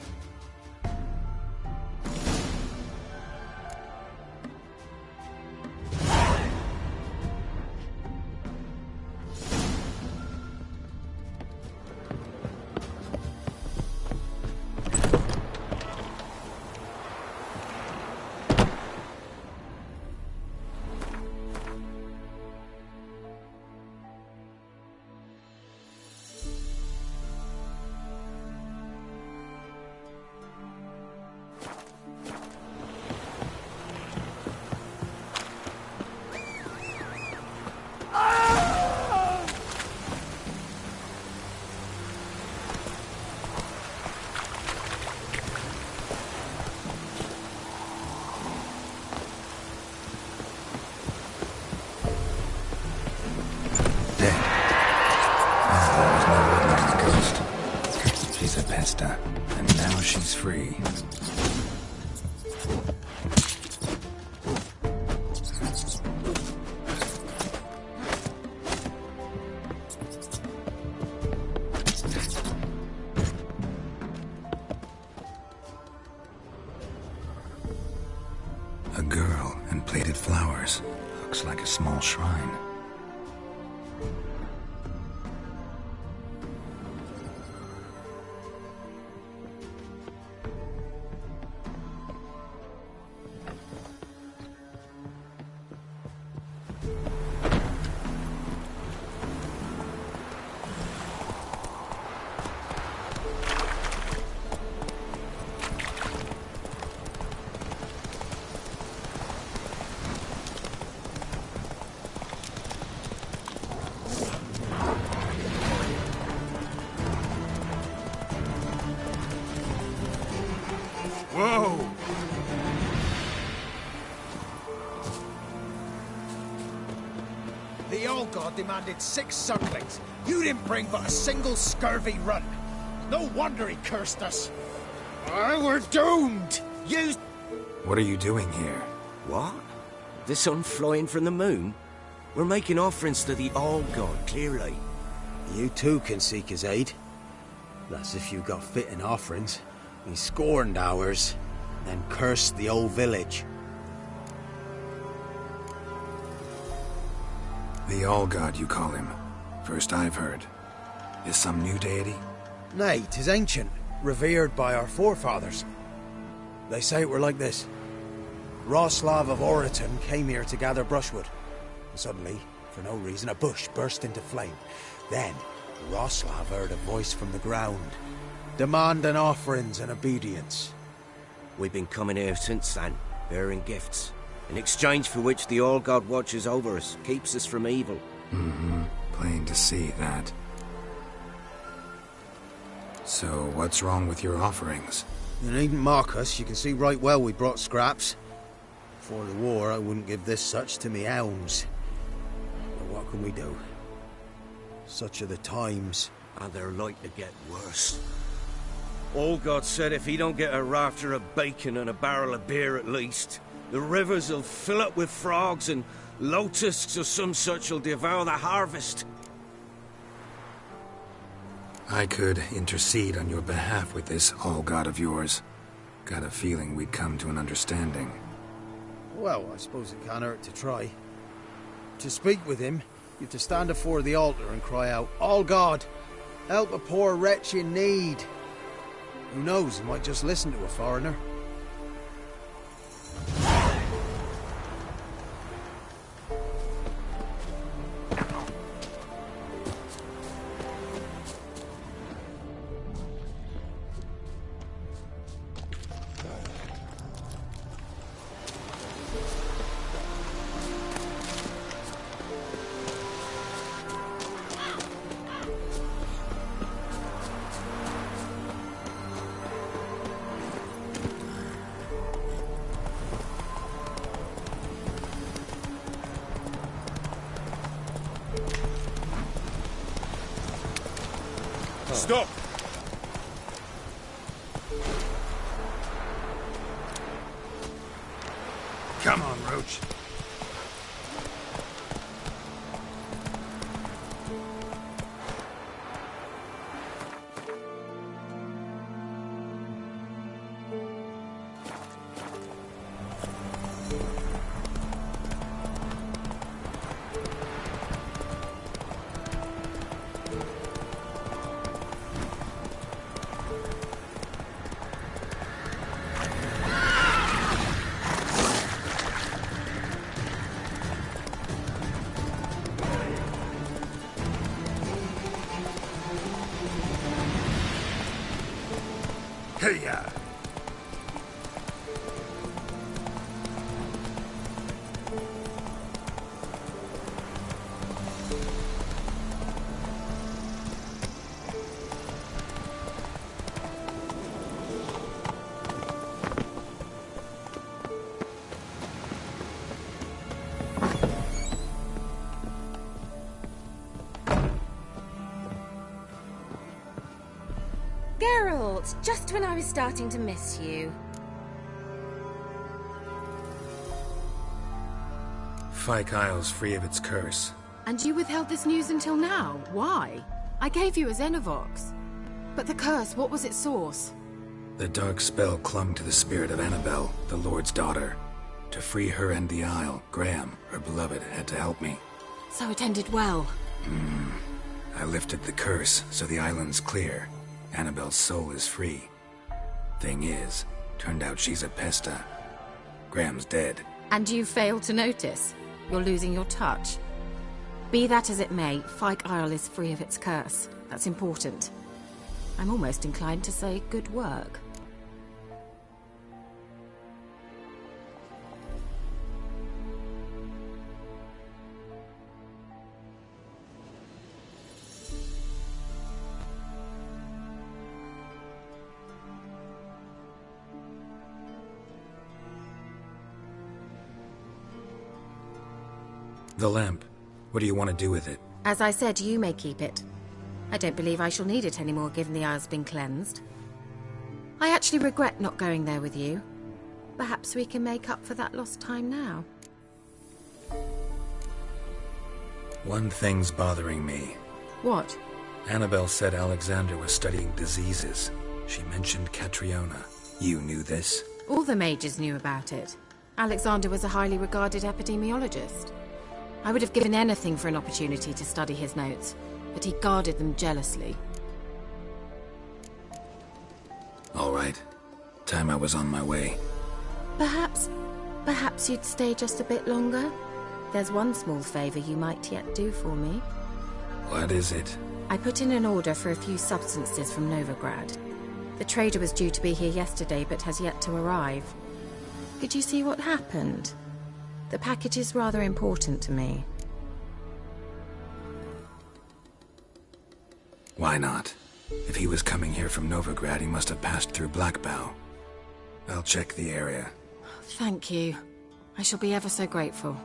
Pesta, and now she's free. A girl and plated flowers. Looks like a small shrine. Whoa! The All God demanded 6 circlings. You didn't bring but a single scurvy run. No wonder he cursed us. We're doomed! You... What are you doing here? What? The sun flying from the moon? We're making offerings to the All God, clearly. You too can seek his aid. That's if you got fitting offerings. He scorned ours, then cursed the old village. The All-God, you call him. First I've heard. Is some new deity? Nay, 'tis ancient, revered by our forefathers. They say it were like this. Roslav of Oriton came here to gather brushwood. And suddenly, for no reason, a bush burst into flame. Then, Roslav heard a voice from the ground, demanding offerings and obedience. We've been coming here since then, bearing gifts, in exchange for which the All-God watches over us, keeps us from evil. Mm-hmm. Plain to see that. So, what's wrong with your offerings? You needn't mock us, you can see right well we brought scraps. Before the war, I wouldn't give this such to me elms. But what can we do? Such are the times. And they're like to get worse. All-God said if he don't get a rafter of bacon and a barrel of beer at least, the rivers will fill up with frogs and locusts or some such will devour the harvest. I could intercede on your behalf with this All-God of yours. Got a feeling we'd come to an understanding. Well, I suppose it can't hurt to try. To speak with him, you have to stand before the altar and cry out, All God, help a poor wretch in need. Who knows, he might just listen to a foreigner. Stop! Come on, Roach. Hey-ya! Geralt! thought, just when I was starting to miss you. Fyke Isle's free of its curse. And you withheld this news until now? Why? I gave you a Xenovox. But the curse, what was its source? The dark spell clung to the spirit of Annabelle, the Lord's daughter. To free her and the Isle, Graham, her beloved, had to help me. So it ended well. I lifted the curse, so the island's clear. Annabelle's soul is free. Thing is, turned out she's a Pesta. Graham's dead. And you failed to notice? You're losing your touch. Be that as it may, Fyke Isle is free of its curse. That's important. I'm almost inclined to say good work. The lamp. What do you want to do with it? As I said, you may keep it. I don't believe I shall need it anymore, given the Isle's been cleansed. I actually regret not going there with you. Perhaps we can make up for that lost time now. One thing's bothering me. What? Annabelle said Alexander was studying diseases. She mentioned Catriona. You knew this? All the mages knew about it. Alexander was a highly regarded epidemiologist. I would have given anything for an opportunity to study his notes, but he guarded them jealously. All right. Time I was on my way. Perhaps you'd stay just a bit longer? There's one small favor you might yet do for me. What is it? I put in an order for a few substances from Novigrad. The trader was due to be here yesterday, but has yet to arrive. Could you see what happened? The package is rather important to me. Why not? If he was coming here from Novigrad, he must have passed through Blackbough. I'll check the area. Thank you. I shall be ever so grateful.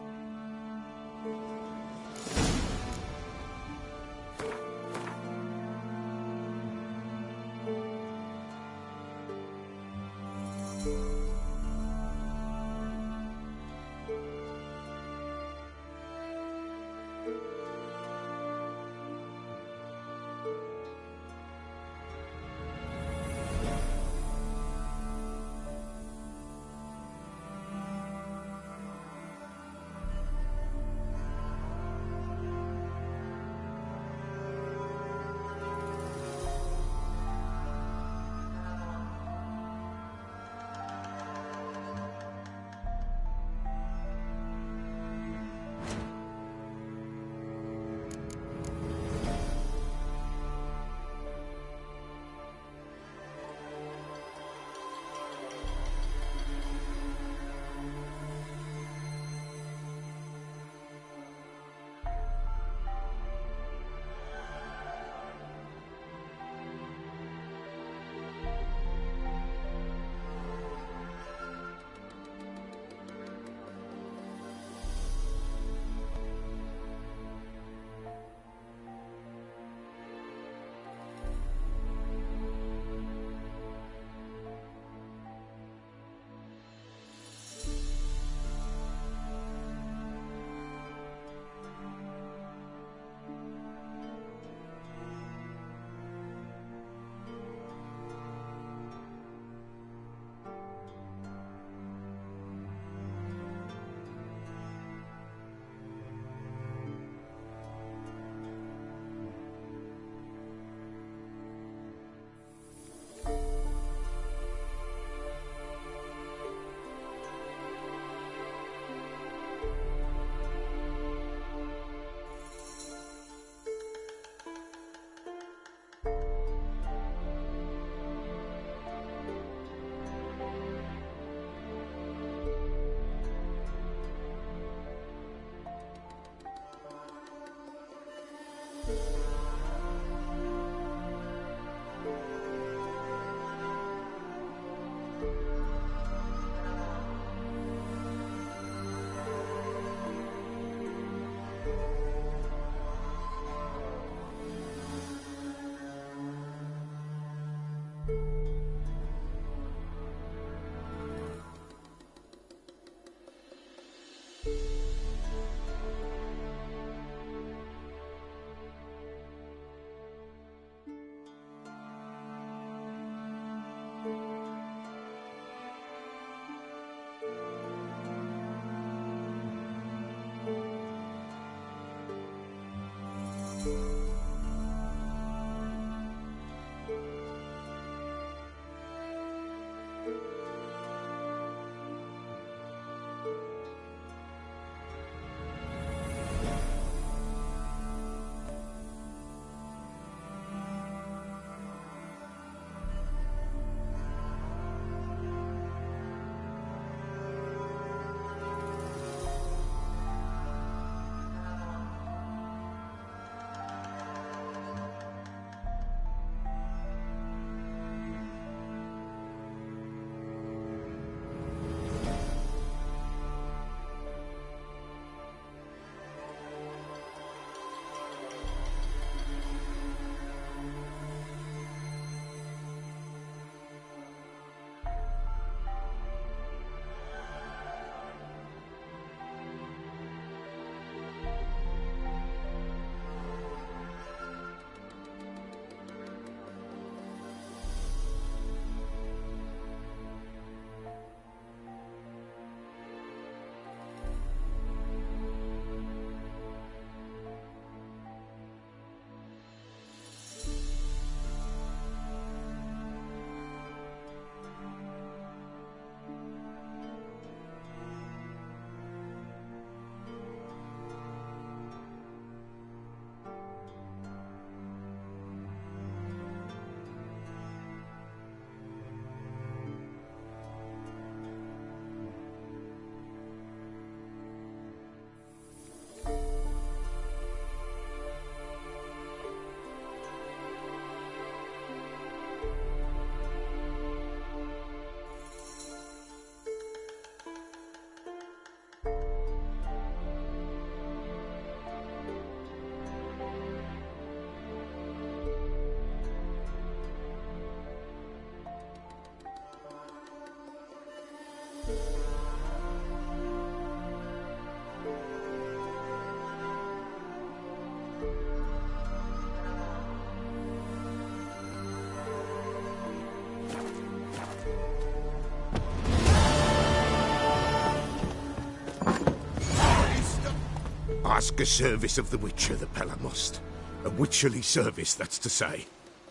Ask a service of the Witcher, the Pella must. A witcherly service, that's to say.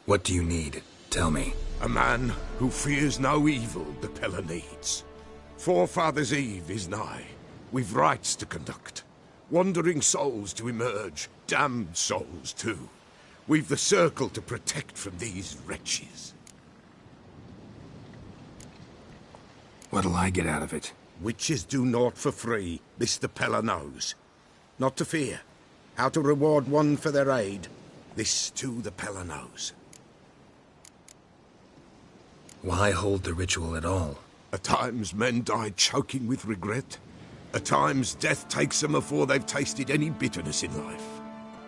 What do you need? Tell me. A man who fears no evil the Pella needs. Forefathers' Eve is nigh. We've rites to conduct. Wandering souls to emerge. Damned souls, too. We've the circle to protect from these wretches. What'll I get out of it? Witches do naught for free. This the Pella knows. Not to fear. How to reward one for their aid. This too the Pella knows. Why hold the ritual at all? At times men die choking with regret. At times death takes them before they've tasted any bitterness in life.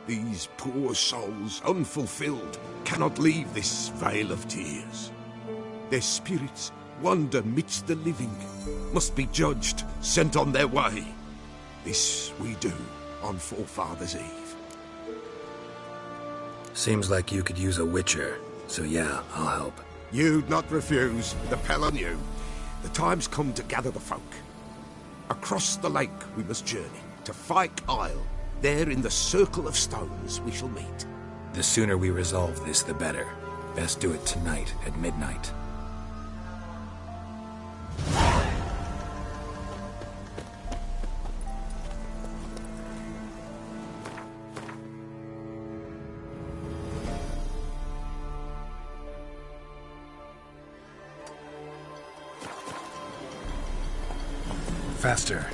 These poor souls, unfulfilled, cannot leave this vale of tears. Their spirits wander midst the living, must be judged, sent on their way. This we do on Forefathers' Eve. Seems like you could use a witcher, so yeah, I'll help. You'd not refuse, the Pella knew. The time's come to gather the folk. Across the lake we must journey, to Fyke Isle. There in the circle of stones we shall meet. The sooner we resolve this, the better. Best do it tonight at midnight. Faster.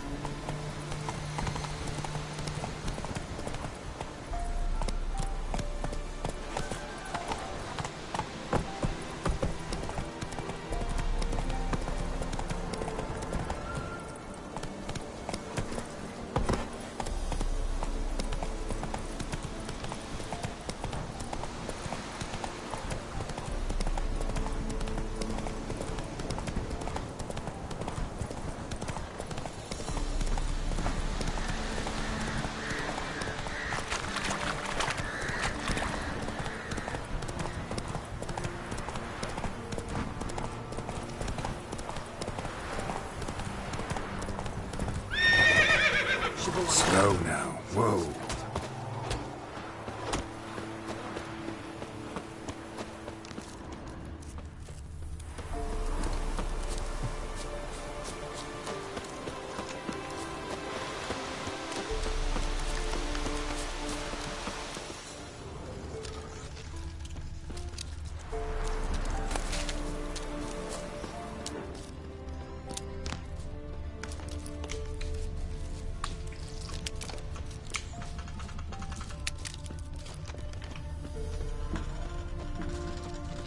Slow now. Whoa.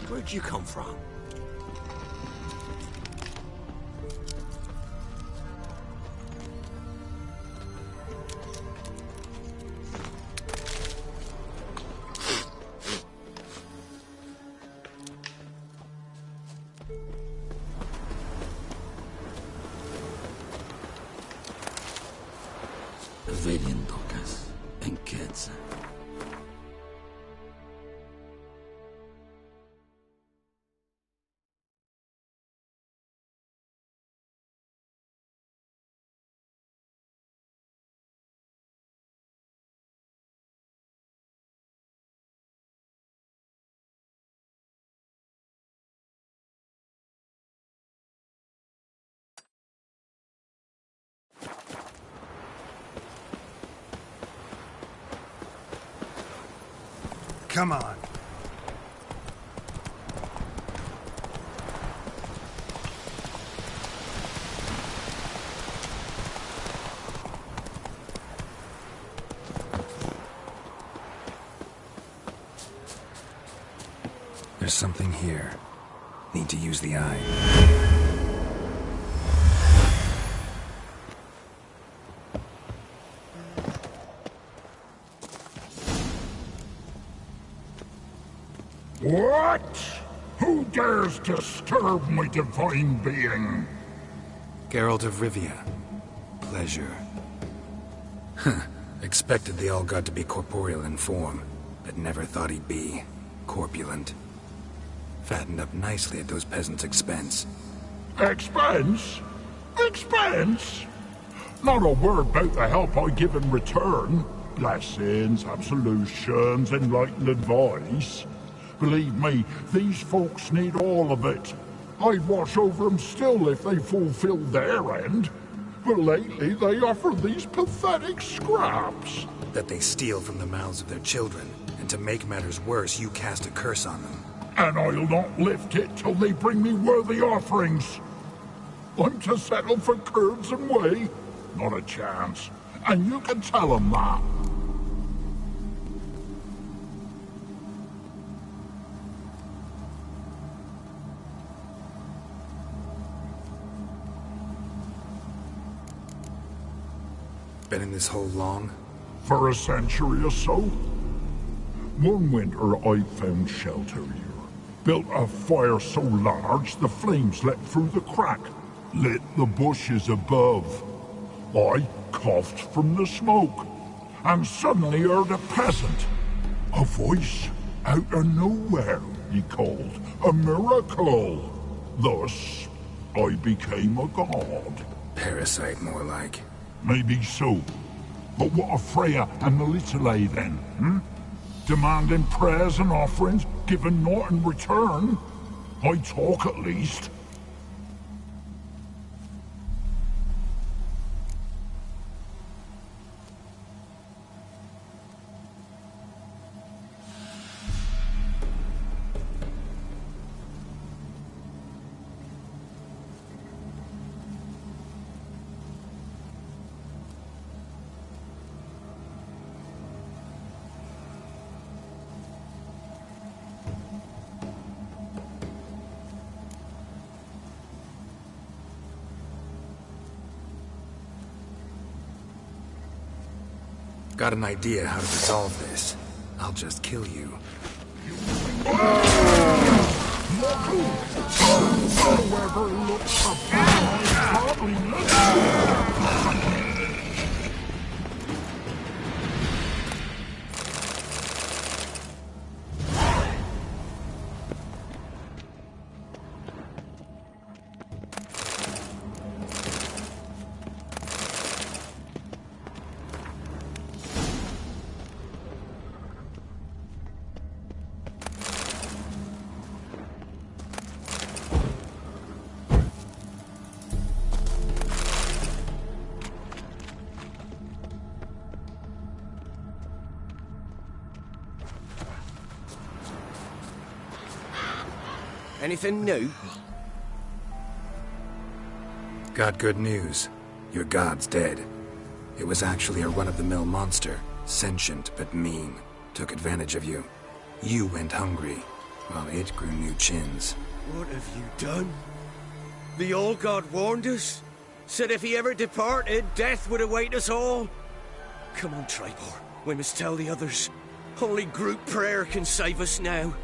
Where'd you come from? Velian Docas and Ketsa. Come on. There's something here. Need to use the eye. What? Who dares disturb my divine being? Geralt of Rivia. Pleasure. Huh. Expected they all got to be corporeal in form, but never thought he'd be corpulent. Fattened up nicely at those peasants' expense. Expense? Expense? Not a word about the help I give in return. Blessings, absolutions, enlightened advice. Believe me, these folks need all of it. I'd watch over them still if they fulfilled their end. But lately they offer these pathetic scraps. That they steal from the mouths of their children, and to make matters worse, you cast a curse on them. And I'll not lift it till they bring me worthy offerings. I'm to settle for curds and whey? Not a chance. And you can tell them that. Been in this hole long? For a century or so. One winter I found shelter here. Built a fire so large the flames leapt through the crack, lit the bushes above. I coughed from the smoke, and suddenly heard a peasant. A voice out of nowhere, he called. A miracle. Thus, I became a god. Parasite, more like. Maybe so. But what of Freya and the Little then, hmm? Demanding prayers and offerings, given naught in return? I talk at least. Got an idea how to resolve this. I'll just kill you. Whoever looks upon probably Anything new? Got good news. Your god's dead. It was actually a run-of-the-mill monster. Sentient, but mean. Took advantage of you. You went hungry, while it grew new chins. What have you done? The old god warned us. Said if he ever departed, death would await us all. Come on, Tribor. We must tell the others. Only group prayer can save us now.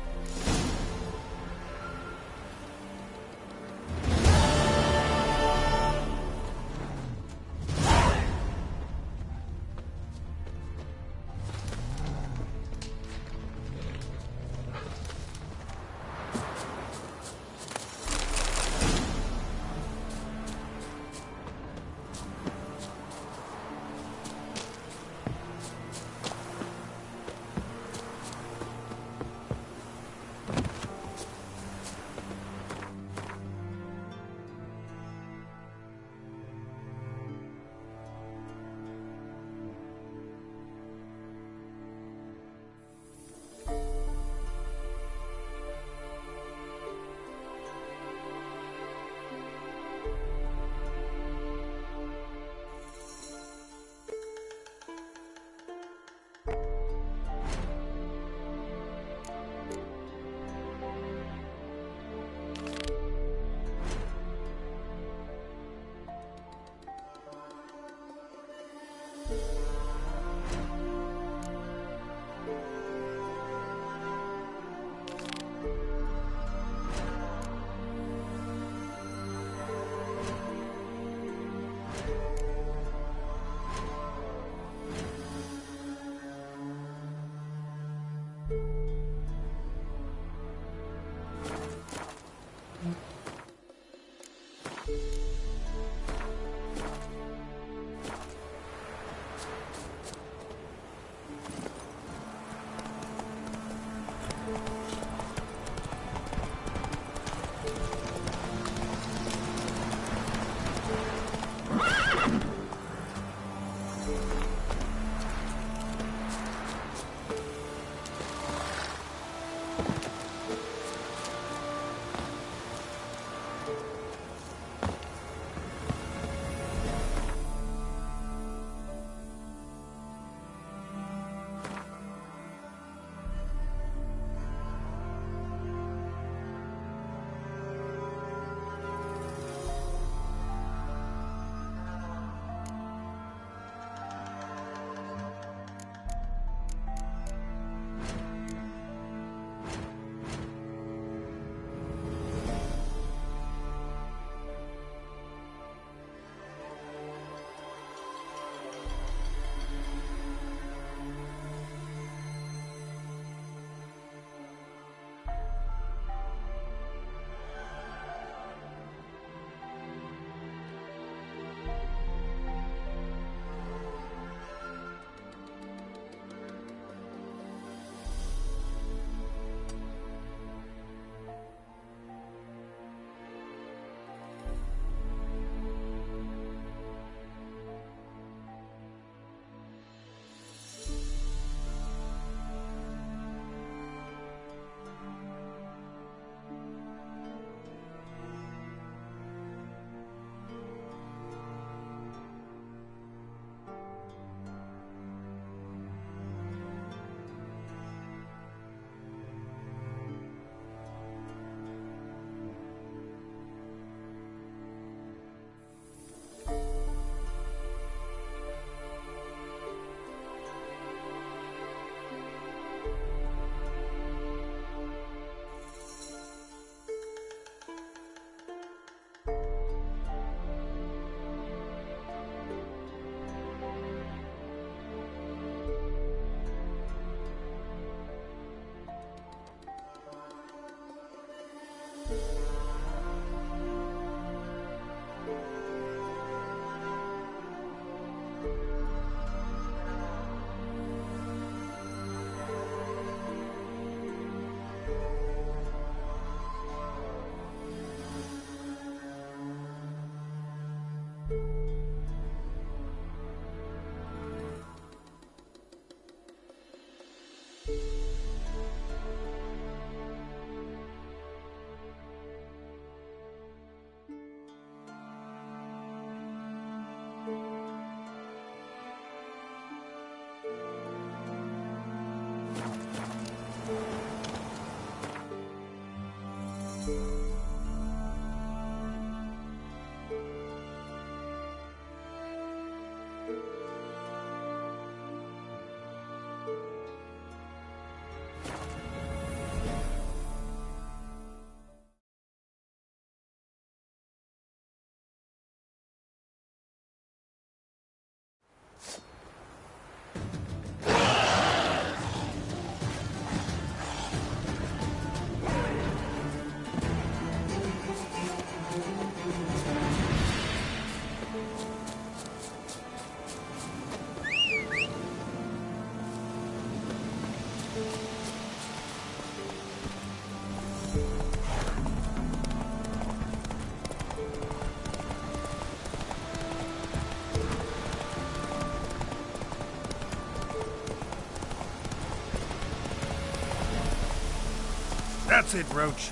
That's it, Roach.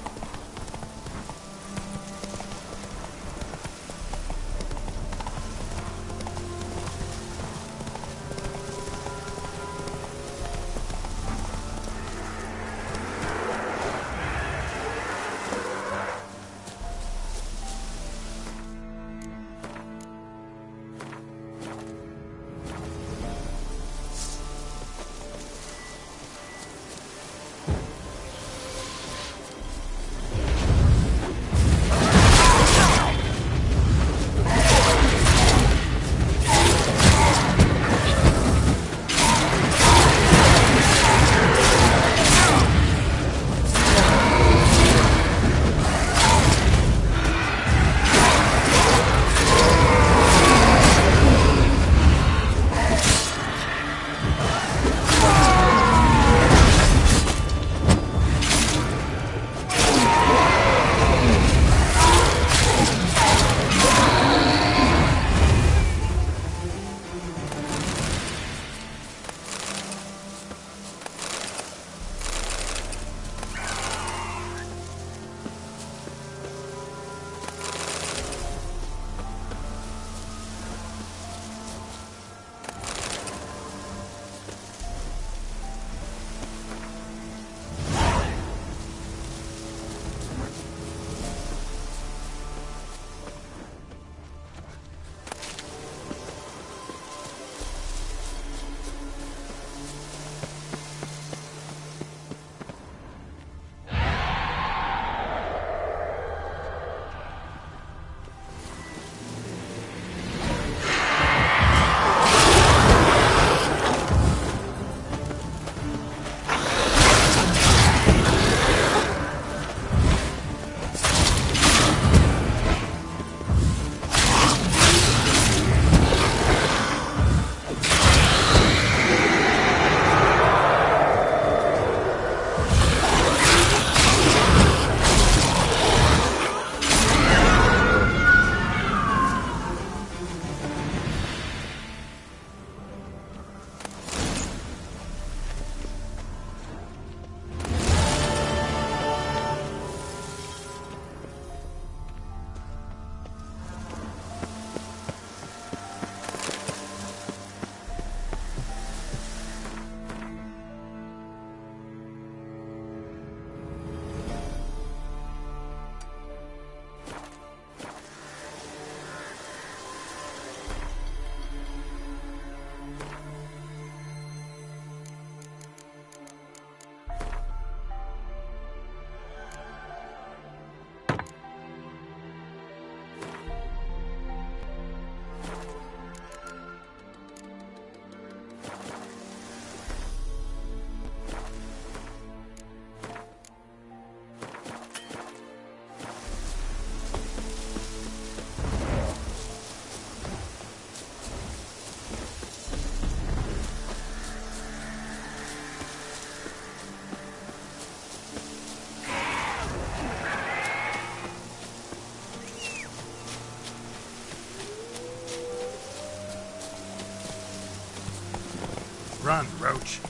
Run, Roach.